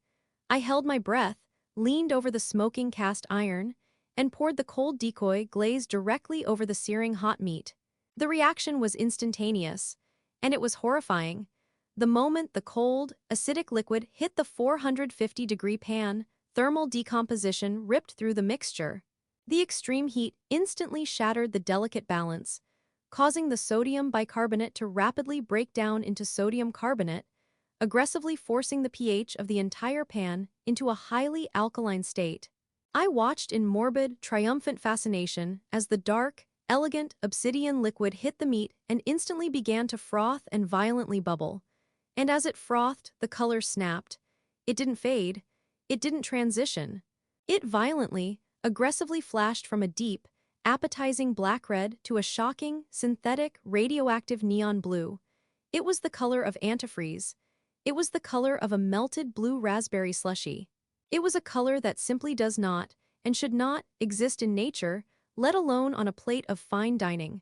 I held my breath, leaned over the smoking cast iron, and poured the cold decoy glaze directly over the searing hot meat. The reaction was instantaneous, and it was horrifying. The moment the cold, acidic liquid hit the 450-degree pan, thermal decomposition ripped through the mixture. The extreme heat instantly shattered the delicate balance, causing the sodium bicarbonate to rapidly break down into sodium carbonate, aggressively forcing the pH of the entire pan into a highly alkaline state. I watched in morbid, triumphant fascination as the dark, elegant obsidian liquid hit the meat and instantly began to froth and violently bubble. And as it frothed, the color snapped. It didn't fade. It didn't transition. It violently, aggressively flashed from a deep, appetizing black-red to a shocking, synthetic, radioactive neon blue. It was the color of antifreeze. It was the color of a melted blue raspberry slushie. It was a color that simply does not, and should not, exist in nature, let alone on a plate of fine dining.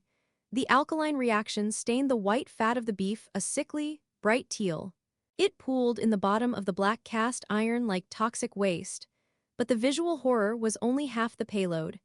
The alkaline reaction stained the white fat of the beef a sickly, bright teal. It pooled in the bottom of the black cast iron like toxic waste. But the visual horror was only half the payload.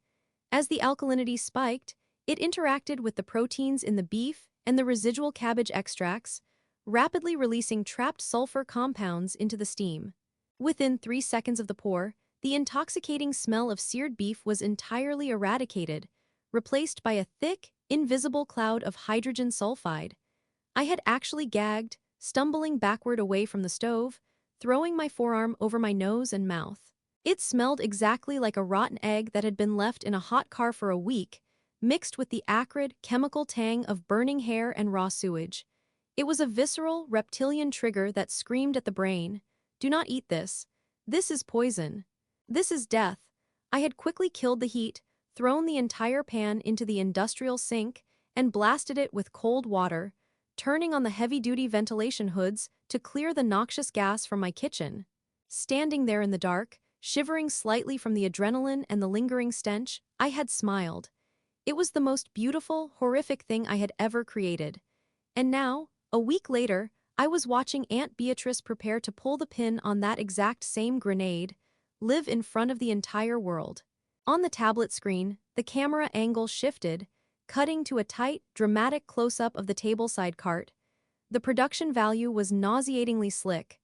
As the alkalinity spiked, it interacted with the proteins in the beef and the residual cabbage extracts, rapidly releasing trapped sulfur compounds into the steam. Within 3 seconds of the pour, the intoxicating smell of seared beef was entirely eradicated, replaced by a thick, invisible cloud of hydrogen sulfide. I had actually gagged, stumbling backward away from the stove, throwing my forearm over my nose and mouth. It smelled exactly like a rotten egg that had been left in a hot car for a week, mixed with the acrid, chemical tang of burning hair and raw sewage. It was a visceral, reptilian trigger that screamed at the brain, "Do not eat this. This is poison. This is death." I had quickly killed the heat, thrown the entire pan into the industrial sink, and blasted it with cold water, turning on the heavy-duty ventilation hoods to clear the noxious gas from my kitchen. Standing there in the dark, shivering slightly from the adrenaline and the lingering stench, I had smiled. It was the most beautiful, horrific thing I had ever created. And now, a week later, I was watching Aunt Beatrice prepare to pull the pin on that exact same grenade, live in front of the entire world. On the tablet screen, the camera angle shifted, cutting to a tight, dramatic close-up of the tableside cart. The production value was nauseatingly slick.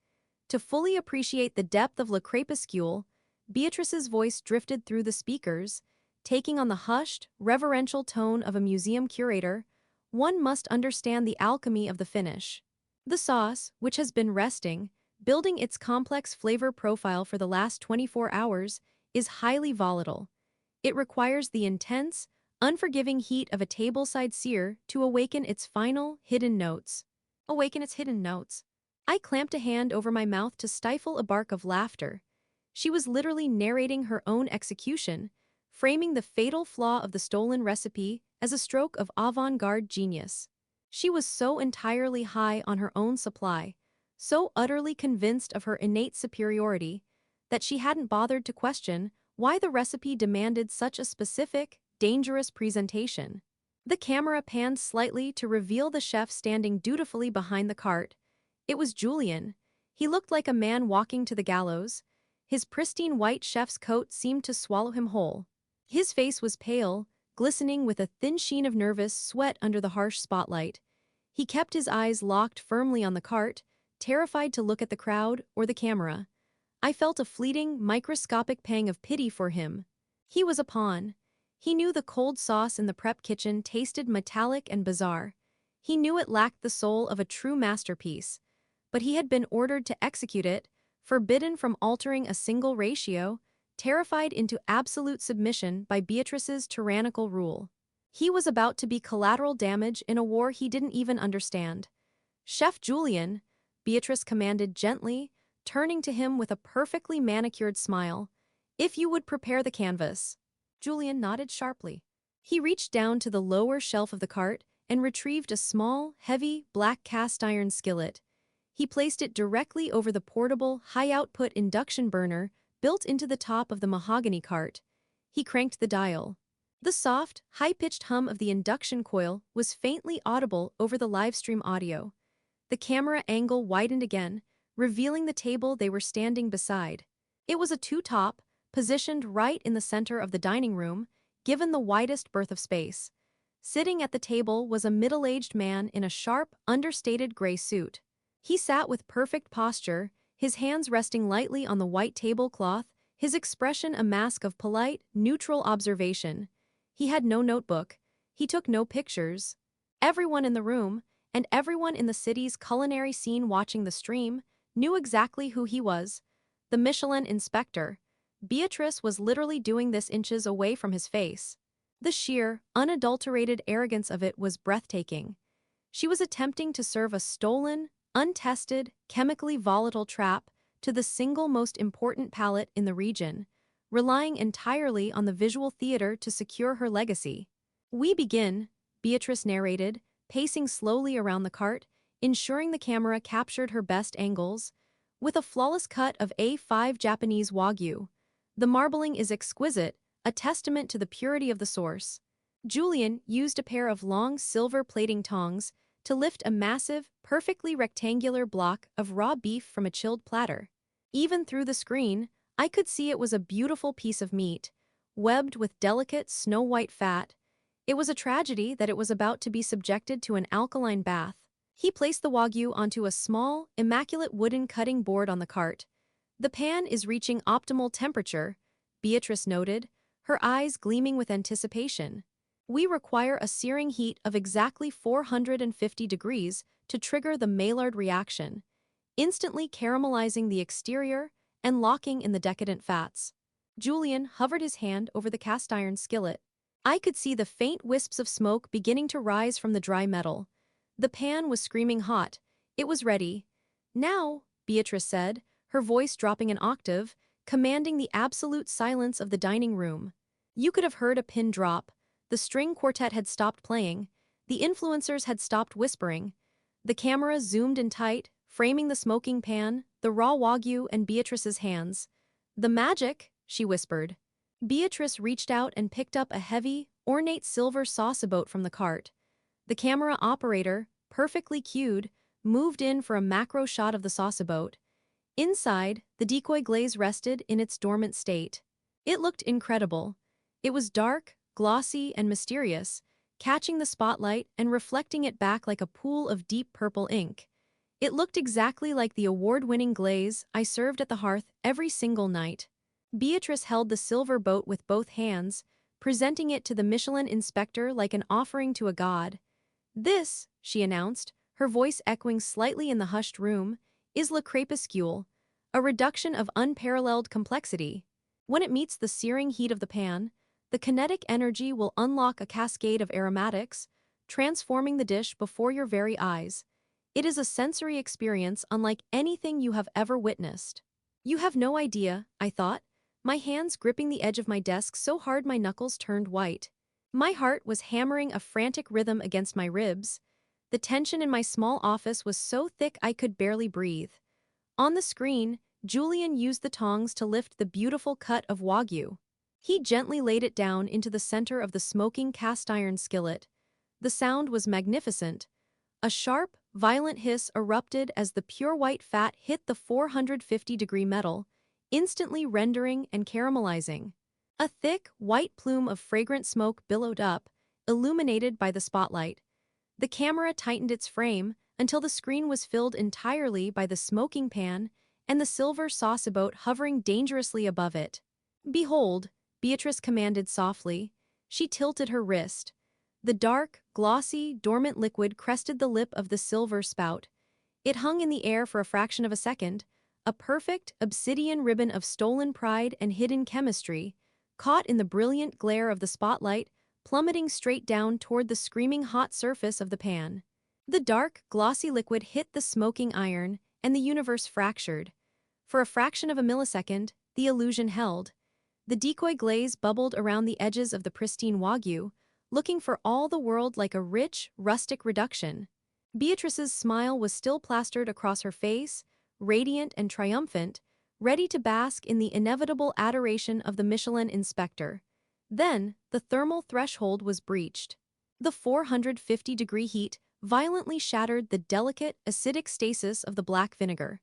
To fully appreciate the depth of Le Crépuscule, Beatrice's voice drifted through the speakers, taking on the hushed, reverential tone of a museum curator. One must understand the alchemy of the finish. The sauce, which has been resting, building its complex flavor profile for the last 24 hours, is highly volatile. It requires the intense, unforgiving heat of a tableside sear to awaken its final, hidden notes. I clamped a hand over my mouth to stifle a bark of laughter. She was literally narrating her own execution, framing the fatal flaw of the stolen recipe as a stroke of avant-garde genius. She was so entirely high on her own supply, so utterly convinced of her innate superiority, that she hadn't bothered to question why the recipe demanded such a specific, dangerous presentation. The camera panned slightly to reveal the chef standing dutifully behind the cart. It was Julian. He looked like a man walking to the gallows. His pristine white chef's coat seemed to swallow him whole. His face was pale, glistening with a thin sheen of nervous sweat under the harsh spotlight. He kept his eyes locked firmly on the cart, terrified to look at the crowd or the camera. I felt a fleeting, microscopic pang of pity for him. He was a pawn. He knew the cold sauce in the prep kitchen tasted metallic and bizarre. He knew it lacked the soul of a true masterpiece. But he had been ordered to execute it, forbidden from altering a single ratio, terrified into absolute submission by Beatrice's tyrannical rule. He was about to be collateral damage in a war he didn't even understand. "Chef Julian," Beatrice commanded gently, turning to him with a perfectly manicured smile, "if you would prepare the canvas." Julian nodded sharply. He reached down to the lower shelf of the cart and retrieved a small, heavy, black cast-iron skillet. He placed it directly over the portable, high-output induction burner built into the top of the mahogany cart. He cranked the dial. The soft, high-pitched hum of the induction coil was faintly audible over the livestream audio. The camera angle widened again, revealing the table they were standing beside. It was a two-top, positioned right in the center of the dining room, given the widest berth of space. Sitting at the table was a middle-aged man in a sharp, understated gray suit. He sat with perfect posture, his hands resting lightly on the white tablecloth, his expression a mask of polite, neutral observation. He had no notebook. He took no pictures. Everyone in the room, and everyone in the city's culinary scene watching the stream, knew exactly who he was. The Michelin inspector. Beatrice was literally doing this inches away from his face. The sheer, unadulterated arrogance of it was breathtaking. She was attempting to serve a stolen, untested, chemically volatile trap to the single most important palate in the region, relying entirely on the visual theater to secure her legacy. "We begin," Beatrice narrated, pacing slowly around the cart, ensuring the camera captured her best angles, "with a flawless cut of A5 Japanese Wagyu. The marbling is exquisite, a testament to the purity of the source." Julian used a pair of long silver plating tongs to lift a massive, perfectly rectangular block of raw beef from a chilled platter. Even through the screen, I could see it was a beautiful piece of meat, webbed with delicate snow-white fat. It was a tragedy that it was about to be subjected to an alkaline bath. He placed the Wagyu onto a small, immaculate wooden cutting board on the cart. "The pan is reaching optimal temperature," Beatrice noted, her eyes gleaming with anticipation. "We require a searing heat of exactly 450 degrees to trigger the Maillard reaction, instantly caramelizing the exterior and locking in the decadent fats." Julian hovered his hand over the cast-iron skillet. I could see the faint wisps of smoke beginning to rise from the dry metal. The pan was screaming hot. It was ready. "Now," Beatrice said, her voice dropping an octave, commanding the absolute silence of the dining room. You could have heard a pin drop. The string quartet had stopped playing. The influencers had stopped whispering. The camera zoomed in tight, framing the smoking pan, the raw wagyu, and Beatrice's hands. "The magic," she whispered. Beatrice reached out and picked up a heavy, ornate silver sauceboat from the cart. The camera operator, perfectly cued, moved in for a macro shot of the sauceboat. Inside, the decoy glaze rested in its dormant state. It looked incredible. It was dark, glossy, and mysterious, catching the spotlight and reflecting it back like a pool of deep purple ink. It looked exactly like the award-winning glaze I served at the hearth every single night. Beatrice held the silver boat with both hands, presenting it to the Michelin inspector like an offering to a god. "This," she announced, her voice echoing slightly in the hushed room, "is Le Crépuscule, a reduction of unparalleled complexity. When it meets the searing heat of the pan, the kinetic energy will unlock a cascade of aromatics, transforming the dish before your very eyes. It is a sensory experience unlike anything you have ever witnessed." "You have no idea," I thought, my hands gripping the edge of my desk so hard my knuckles turned white. My heart was hammering a frantic rhythm against my ribs. The tension in my small office was so thick I could barely breathe. On the screen, Julian used the tongs to lift the beautiful cut of wagyu. He gently laid it down into the center of the smoking cast-iron skillet. The sound was magnificent. A sharp, violent hiss erupted as the pure white fat hit the 450-degree metal, instantly rendering and caramelizing. A thick, white plume of fragrant smoke billowed up, illuminated by the spotlight. The camera tightened its frame until the screen was filled entirely by the smoking pan and the silver sauceboat hovering dangerously above it. "Behold," Beatrice commanded softly. She tilted her wrist. The dark, glossy, dormant liquid crested the lip of the silver spout. It hung in the air for a fraction of a second, a perfect, obsidian ribbon of stolen pride and hidden chemistry, caught in the brilliant glare of the spotlight, plummeting straight down toward the screaming hot surface of the pan. The dark, glossy liquid hit the smoking iron, and the universe fractured. For a fraction of a millisecond, the illusion held. The decoy glaze bubbled around the edges of the pristine wagyu, looking for all the world like a rich, rustic reduction. Beatrice's smile was still plastered across her face, radiant and triumphant, ready to bask in the inevitable adoration of the Michelin inspector. Then, the thermal threshold was breached. The 450-degree heat violently shattered the delicate, acidic stasis of the black vinegar.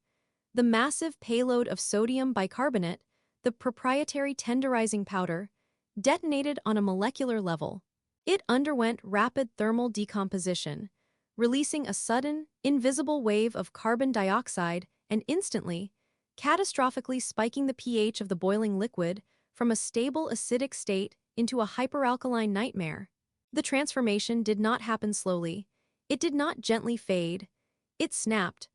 The massive payload of sodium bicarbonate, the proprietary tenderizing powder, detonated on a molecular level. It underwent rapid thermal decomposition, releasing a sudden, invisible wave of carbon dioxide and instantly, catastrophically spiking the pH of the boiling liquid from a stable acidic state into a hyperalkaline nightmare. The transformation did not happen slowly. It did not gently fade. It snapped.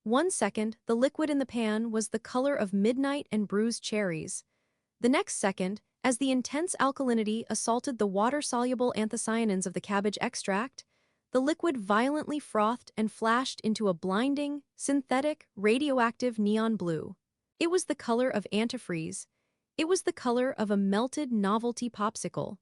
1 second, the liquid in the pan was the color of midnight and bruised cherries. The next second, as the intense alkalinity assaulted the water-soluble anthocyanins of the cabbage extract, the liquid violently frothed and flashed into a blinding, synthetic, radioactive neon blue. It was the color of antifreeze. It was the color of a melted novelty popsicle.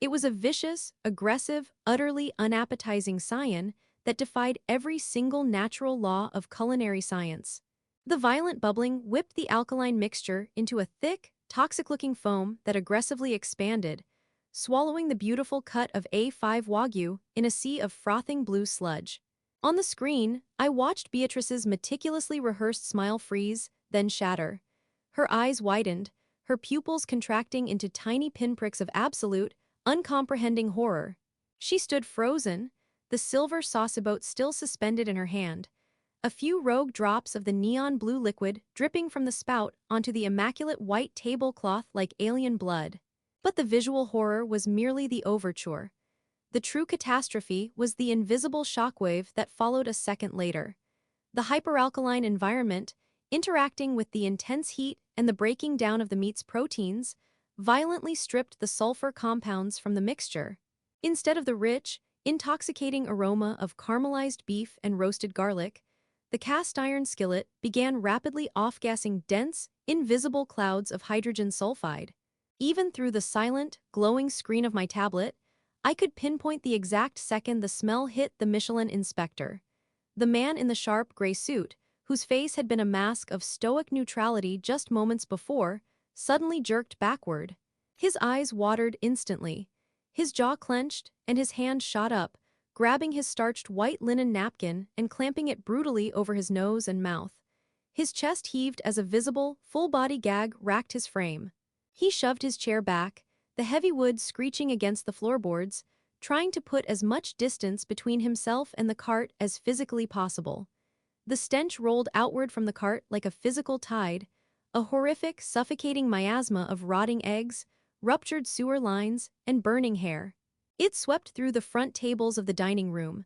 It was a vicious, aggressive, utterly unappetizing cyan that defied every single natural law of culinary science. The violent bubbling whipped the alkaline mixture into a thick, toxic-looking foam that aggressively expanded, swallowing the beautiful cut of A5 wagyu in a sea of frothing blue sludge. On the screen, I watched Beatrice's meticulously rehearsed smile freeze, then shatter. Her eyes widened, her pupils contracting into tiny pinpricks of absolute, uncomprehending horror. She stood frozen, the silver sauceboat still suspended in her hand, a few rogue drops of the neon blue liquid dripping from the spout onto the immaculate white tablecloth like alien blood. But the visual horror was merely the overture. The true catastrophe was the invisible shockwave that followed a second later. The hyperalkaline environment, interacting with the intense heat and the breaking down of the meat's proteins, violently stripped the sulfur compounds from the mixture. Instead of the rich, intoxicating aroma of caramelized beef and roasted garlic, the cast-iron skillet began rapidly off-gassing dense, invisible clouds of hydrogen sulfide. Even through the silent, glowing screen of my tablet, I could pinpoint the exact second the smell hit the Michelin inspector. The man in the sharp gray suit, whose face had been a mask of stoic neutrality just moments before, suddenly jerked backward. His eyes watered instantly. His jaw clenched, and his hand shot up, grabbing his starched white linen napkin and clamping it brutally over his nose and mouth. His chest heaved as a visible, full-body gag racked his frame. He shoved his chair back, the heavy wood screeching against the floorboards, trying to put as much distance between himself and the cart as physically possible. The stench rolled outward from the cart like a physical tide, a horrific, suffocating miasma of rotting eggs, ruptured sewer lines, and burning hair. It swept through the front tables of the dining room.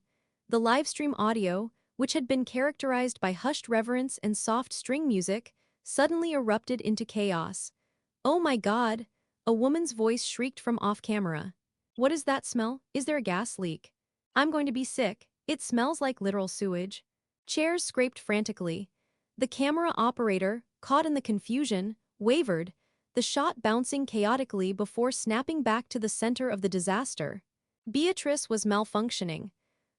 The livestream audio, which had been characterized by hushed reverence and soft string music, suddenly erupted into chaos. "Oh my God!" a woman's voice shrieked from off-camera. "What is that smell? Is there a gas leak? I'm going to be sick. It smells like literal sewage." Chairs scraped frantically. The camera operator, caught in the confusion, wavered, the shot bouncing chaotically before snapping back to the center of the disaster. Beatrice was malfunctioning.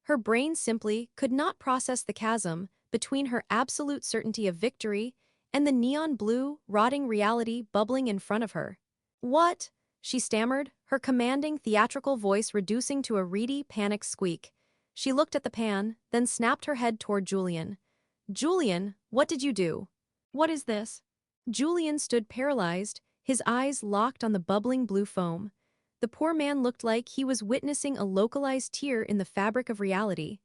Her brain simply could not process the chasm between her absolute certainty of victory and the neon blue, rotting reality bubbling in front of her. "What?" she stammered, her commanding theatrical voice reducing to a reedy, panicked squeak. She looked at the pan, then snapped her head toward Julian. "Julian, what did you do? What is this?" Julian stood paralyzed, his eyes locked on the bubbling blue foam. The poor man looked like he was witnessing a localized tear in the fabric of reality.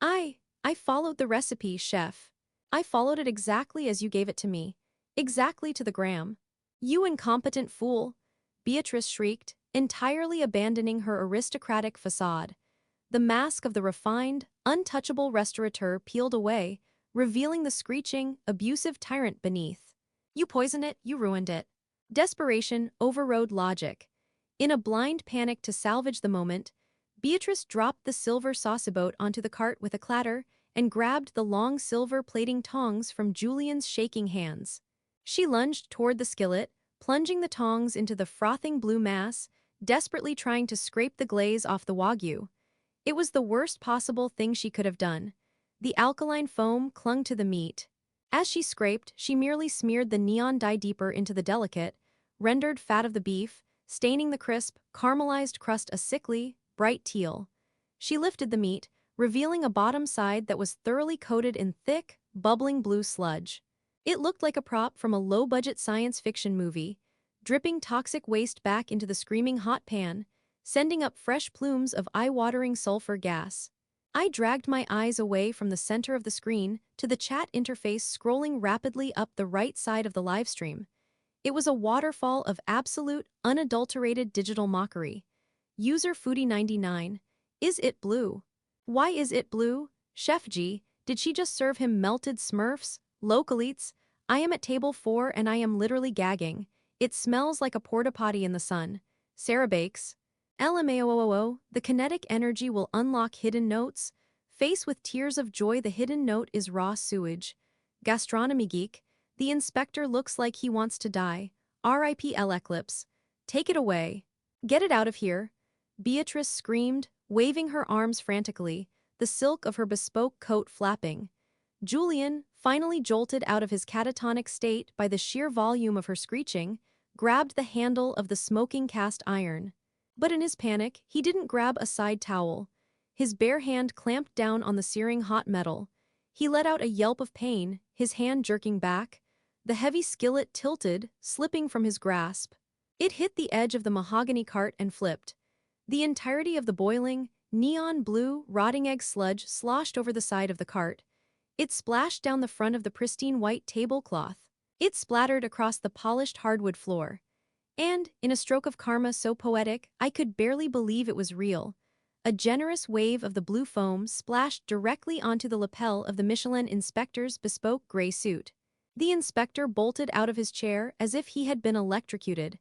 I followed the recipe, chef. I followed it exactly as you gave it to me. Exactly to the gram." "You incompetent fool!" Beatrice shrieked, entirely abandoning her aristocratic facade. The mask of the refined, untouchable restaurateur peeled away, revealing the screeching, abusive tyrant beneath. "You poisoned it, you ruined it." Desperation overrode logic. In a blind panic to salvage the moment, Beatrice dropped the silver sauceboat onto the cart with a clatter and grabbed the long silver plating tongs from Julian's shaking hands. She lunged toward the skillet, plunging the tongs into the frothing blue mass, desperately trying to scrape the glaze off the wagyu. It was the worst possible thing she could have done. The alkaline foam clung to the meat. As she scraped, she merely smeared the neon dye deeper into the delicate, rendered fat of the beef, staining the crisp, caramelized crust a sickly, bright teal. She lifted the meat, revealing a bottom side that was thoroughly coated in thick, bubbling blue sludge. It looked like a prop from a low-budget science fiction movie, dripping toxic waste back into the screaming hot pan, sending up fresh plumes of eye-watering sulfur gas. I dragged my eyes away from the center of the screen to the chat interface scrolling rapidly up the right side of the livestream. It was a waterfall of absolute, unadulterated digital mockery. User Foodie99. "Is it blue? Why is it blue? Chef G, did she just serve him melted Smurfs? Localeats? I am at table 4 and I am literally gagging. It smells like a porta potty in the sun." Sarah Bakes. LMAOOO, the kinetic energy will unlock hidden notes. Face with tears of joy, the hidden note is raw sewage. Gastronomy Geek, the inspector looks like he wants to die. RIP L Eclipse. Take it away. Get it out of here. Beatrice screamed, waving her arms frantically, the silk of her bespoke coat flapping. Julian, finally jolted out of his catatonic state by the sheer volume of her screeching, grabbed the handle of the smoking cast iron. But in his panic, he didn't grab a side towel. His bare hand clamped down on the searing hot metal. He let out a yelp of pain, his hand jerking back. The heavy skillet tilted, slipping from his grasp. It hit the edge of the mahogany cart and flipped. The entirety of the boiling, neon blue, rotting egg sludge sloshed over the side of the cart. It splashed down the front of the pristine white tablecloth. It splattered across the polished hardwood floor. And, in a stroke of karma so poetic, I could barely believe it was real. A generous wave of the blue foam splashed directly onto the lapel of the Michelin inspector's bespoke gray suit. The inspector bolted out of his chair as if he had been electrocuted.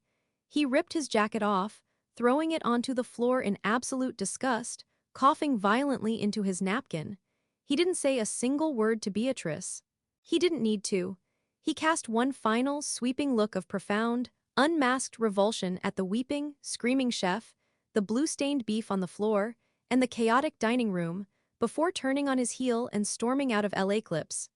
He ripped his jacket off, throwing it onto the floor in absolute disgust, coughing violently into his napkin. He didn't say a single word to Beatrice. He didn't need to. He cast one final, sweeping look of profound, unmasked revulsion at the weeping, screaming chef, the blue-stained beef on the floor, and the chaotic dining room, before turning on his heel and storming out of LA Clips.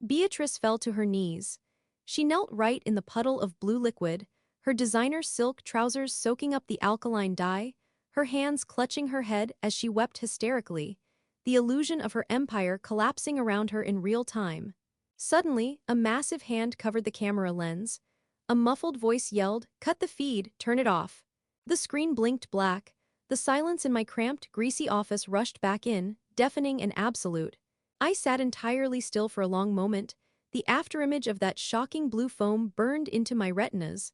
Beatrice fell to her knees. She knelt right in the puddle of blue liquid, her designer silk trousers soaking up the alkaline dye, her hands clutching her head as she wept hysterically, the illusion of her empire collapsing around her in real time. Suddenly, a massive hand covered the camera lens. A muffled voice yelled, "Cut the feed, turn it off." The screen blinked black. The silence in my cramped, greasy office rushed back in, deafening and absolute. I sat entirely still for a long moment. The afterimage of that shocking blue foam burned into my retinas.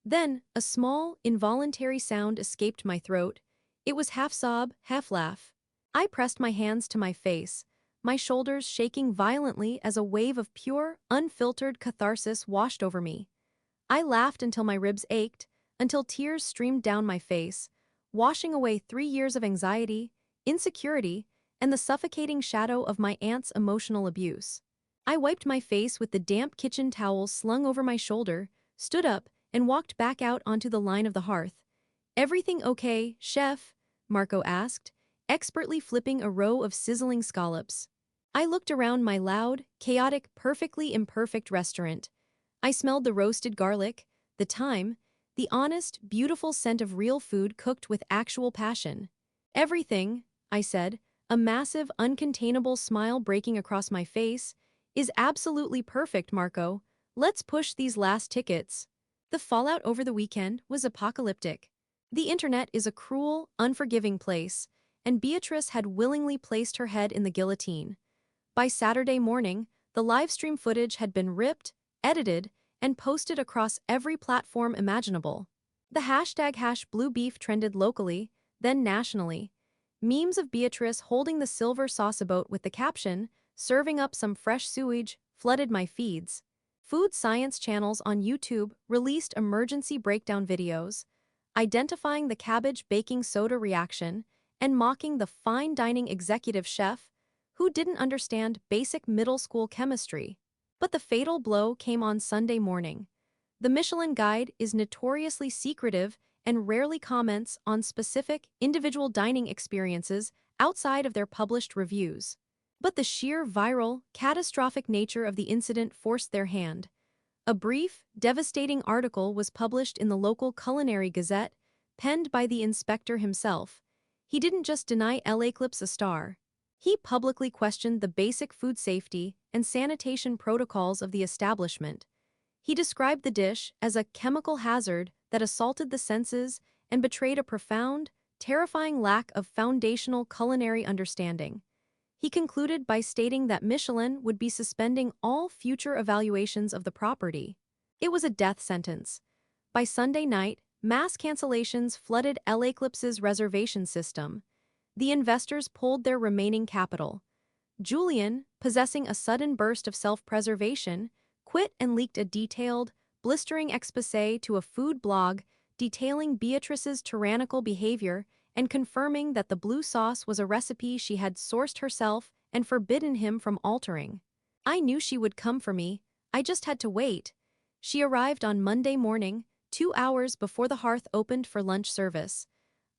Then, a small, involuntary sound escaped my throat. It was half sob, half laugh. I pressed my hands to my face, my shoulders shaking violently as a wave of pure, unfiltered catharsis washed over me. I laughed until my ribs ached, until tears streamed down my face, washing away 3 years of anxiety, insecurity, and the suffocating shadow of my aunt's emotional abuse. I wiped my face with the damp kitchen towel slung over my shoulder, stood up, and walked back out onto the line of the hearth. "Everything okay, chef?" Marco asked, expertly flipping a row of sizzling scallops. I looked around my loud, chaotic, perfectly imperfect restaurant. I smelled the roasted garlic, the thyme, the honest, beautiful scent of real food cooked with actual passion. "Everything," I said, a massive, uncontainable smile breaking across my face, "is absolutely perfect, Marco. Let's push these last tickets." The fallout over the weekend was apocalyptic. The internet is a cruel, unforgiving place, and Beatrice had willingly placed her head in the guillotine. By Saturday morning, the livestream footage had been ripped, edited, and posted across every platform imaginable. The hashtag #BlueBeef trended locally, then nationally. Memes of Beatrice holding the silver sausaboat with the caption, "Serving up some fresh sewage," flooded my feeds. Food science channels on YouTube released emergency breakdown videos, identifying the cabbage baking soda reaction and mocking the fine dining executive chef who didn't understand basic middle school chemistry. But the fatal blow came on Sunday morning. The Michelin Guide is notoriously secretive and rarely comments on specific, individual dining experiences outside of their published reviews. But the sheer viral, catastrophic nature of the incident forced their hand. A brief, devastating article was published in the local Culinary Gazette, penned by the inspector himself. He didn't just deny LA Clips a star. He publicly questioned the basic food safety and sanitation protocols of the establishment. He described the dish as a chemical hazard that assaulted the senses and betrayed a profound, terrifying lack of foundational culinary understanding. He concluded by stating that Michelin would be suspending all future evaluations of the property. It was a death sentence. By Sunday night, mass cancellations flooded LA Clips's reservation system. The investors pulled their remaining capital. Julian, possessing a sudden burst of self-preservation, quit and leaked a detailed, blistering exposé to a food blog detailing Beatrice's tyrannical behavior and confirming that the blue sauce was a recipe she had sourced herself and forbidden him from altering. I knew she would come for me, I just had to wait. She arrived on Monday morning, 2 hours before the hearth opened for lunch service.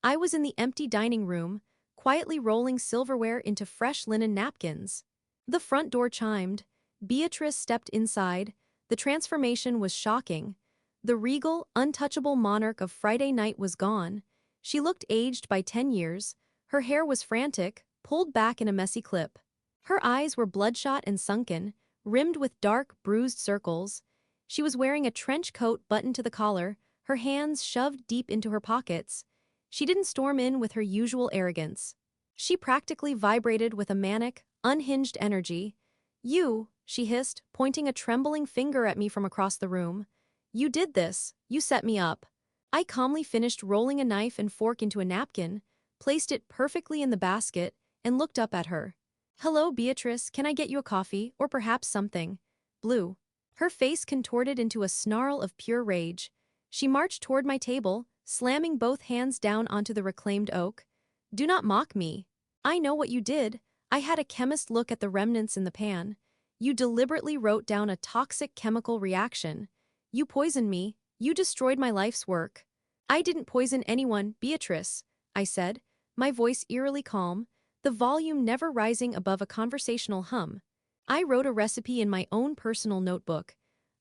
I was in the empty dining room, quietly rolling silverware into fresh linen napkins. The front door chimed. Beatrice stepped inside. The transformation was shocking. The regal, untouchable monarch of Friday night was gone. She looked aged by 10 years. Her hair was frantic, pulled back in a messy clip. Her eyes were bloodshot and sunken, rimmed with dark, bruised circles. She was wearing a trench coat buttoned to the collar, her hands shoved deep into her pockets. She didn't storm in with her usual arrogance. She practically vibrated with a manic, unhinged energy. "You," she hissed, pointing a trembling finger at me from across the room. "You did this. You set me up." I calmly finished rolling a knife and fork into a napkin, placed it perfectly in the basket, and looked up at her. "Hello, Beatrice, can I get you a coffee, or perhaps something blue?" Her face contorted into a snarl of pure rage. She marched toward my table, slamming both hands down onto the reclaimed oak. "Do not mock me. I know what you did." I had a chemist look at the remnants in the pan. "You deliberately wrote down a toxic chemical reaction. You poisoned me. You destroyed my life's work." "I didn't poison anyone, Beatrice," I said, my voice eerily calm. the volume never rising above a conversational hum. I wrote a recipe in my own personal notebook,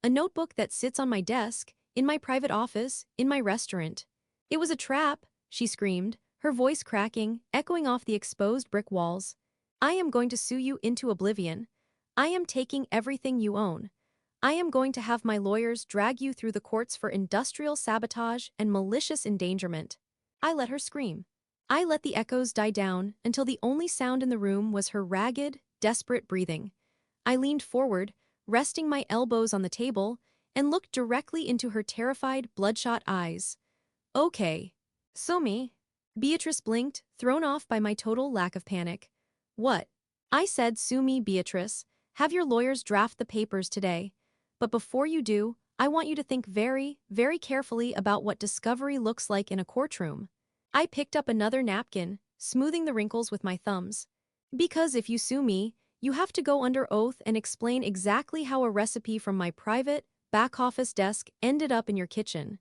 a notebook that sits on my desk, in my private office, in my restaurant. It was a trap, she screamed, her voice cracking, echoing off the exposed brick walls. I am going to sue you into oblivion. I am taking everything you own. I am going to have my lawyers drag you through the courts for industrial sabotage and malicious endangerment. I let her scream. I let the echoes die down until the only sound in the room was her ragged, desperate breathing. I leaned forward, resting my elbows on the table, and looked directly into her terrified, bloodshot eyes. Okay. So me? Beatrice blinked, thrown off by my total lack of panic. What? I said, sue me, Beatrice. Have your lawyers draft the papers today. But before you do, I want you to think very, very carefully about what discovery looks like in a courtroom. I picked up another napkin, smoothing the wrinkles with my thumbs. Because if you sue me, you have to go under oath and explain exactly how a recipe from my private, back office desk ended up in your kitchen.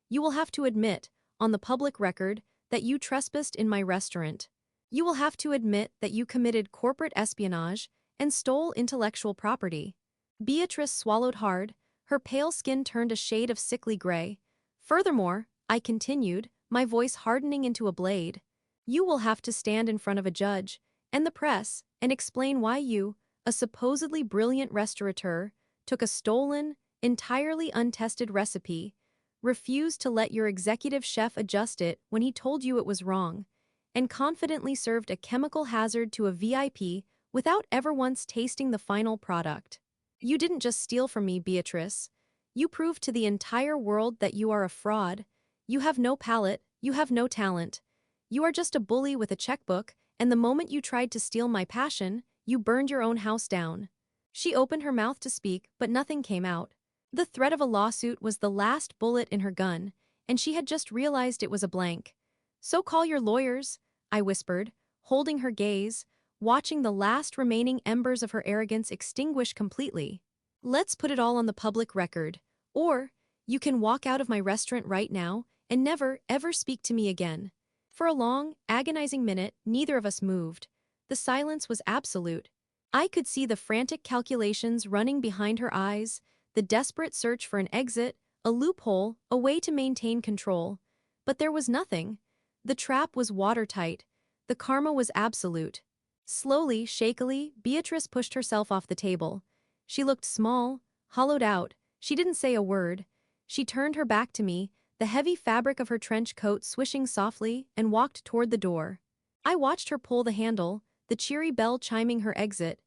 You will have to admit, on the public record, that you trespassed in my restaurant. You will have to admit that you committed corporate espionage and stole intellectual property. Beatrice swallowed hard, her pale skin turned a shade of sickly gray. Furthermore, I continued, my voice hardening into a blade, you will have to stand in front of a judge and the press and explain why you, a supposedly brilliant restaurateur, took a stolen, entirely untested recipe, refused to let your executive chef adjust it when he told you it was wrong, and confidently served a chemical hazard to a VIP without ever once tasting the final product. You didn't just steal from me, Beatrice. You proved to the entire world that you are a fraud. You have no palate, you have no talent. You are just a bully with a checkbook, and the moment you tried to steal my passion, you burned your own house down. She opened her mouth to speak, but nothing came out. The threat of a lawsuit was the last bullet in her gun, and she had just realized it was a blank. So call your lawyers, I whispered, holding her gaze, watching the last remaining embers of her arrogance extinguish completely. Let's put it all on the public record. Or, you can walk out of my restaurant right now and never, ever speak to me again. For a long, agonizing minute, neither of us moved. The silence was absolute. I could see the frantic calculations running behind her eyes, the desperate search for an exit, a loophole, a way to maintain control. But there was nothing. The trap was watertight. The karma was absolute. Slowly, shakily, Beatrice pushed herself off the table. She looked small, hollowed out. She didn't say a word. She turned her back to me, the heavy fabric of her trench coat swishing softly, and walked toward the door. I watched her pull the handle, the cheery bell chiming her exit.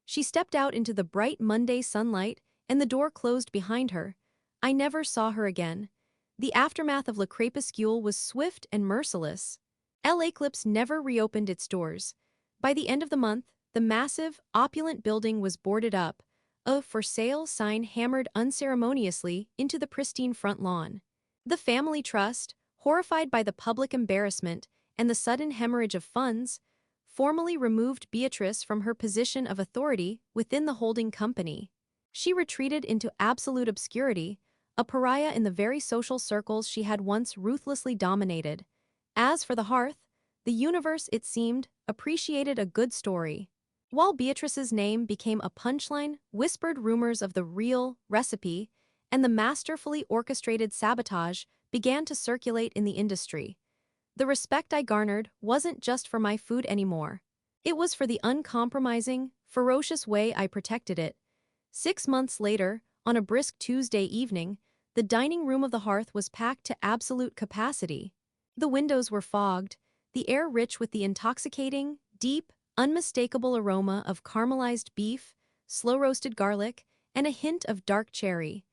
She stepped out into the bright Monday sunlight, and the door closed behind her. I never saw her again. The aftermath of Le Crépuscule was swift and merciless. L.A. Clips never reopened its doors. By the end of the month, the massive, opulent building was boarded up, a for sale sign hammered unceremoniously into the pristine front lawn. The family trust, horrified by the public embarrassment and the sudden hemorrhage of funds, formally removed Beatrice from her position of authority within the holding company. She retreated into absolute obscurity, a pariah in the very social circles she had once ruthlessly dominated. As for the hearth, the universe, it seemed, appreciated a good story. While Beatrice's name became a punchline, whispered rumors of the real recipe and the masterfully orchestrated sabotage began to circulate in the industry. The respect I garnered wasn't just for my food anymore. It was for the uncompromising, ferocious way I protected it. 6 months later, on a brisk Tuesday evening, the dining room of the Hearth was packed to absolute capacity. The windows were fogged, the air rich with the intoxicating, deep, unmistakable aroma of caramelized beef, slow-roasted garlic, and a hint of dark cherry.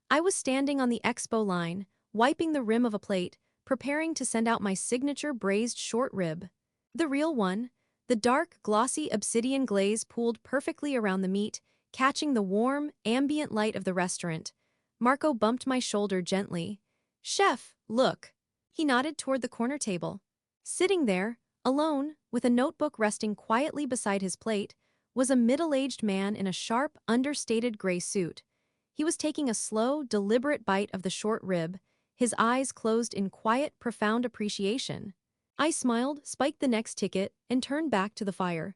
I was standing on the expo line, wiping the rim of a plate, preparing to send out my signature braised short rib. The real one, the dark, glossy obsidian glaze pooled perfectly around the meat, catching the warm, ambient light of the restaurant. Marco bumped my shoulder gently. "Chef, look." He nodded toward the corner table. Sitting there, alone, with a notebook resting quietly beside his plate, was a middle-aged man in a sharp, understated gray suit. He was taking a slow, deliberate bite of the short rib, his eyes closed in quiet, profound appreciation. I smiled, spiked the next ticket, and turned back to the fire.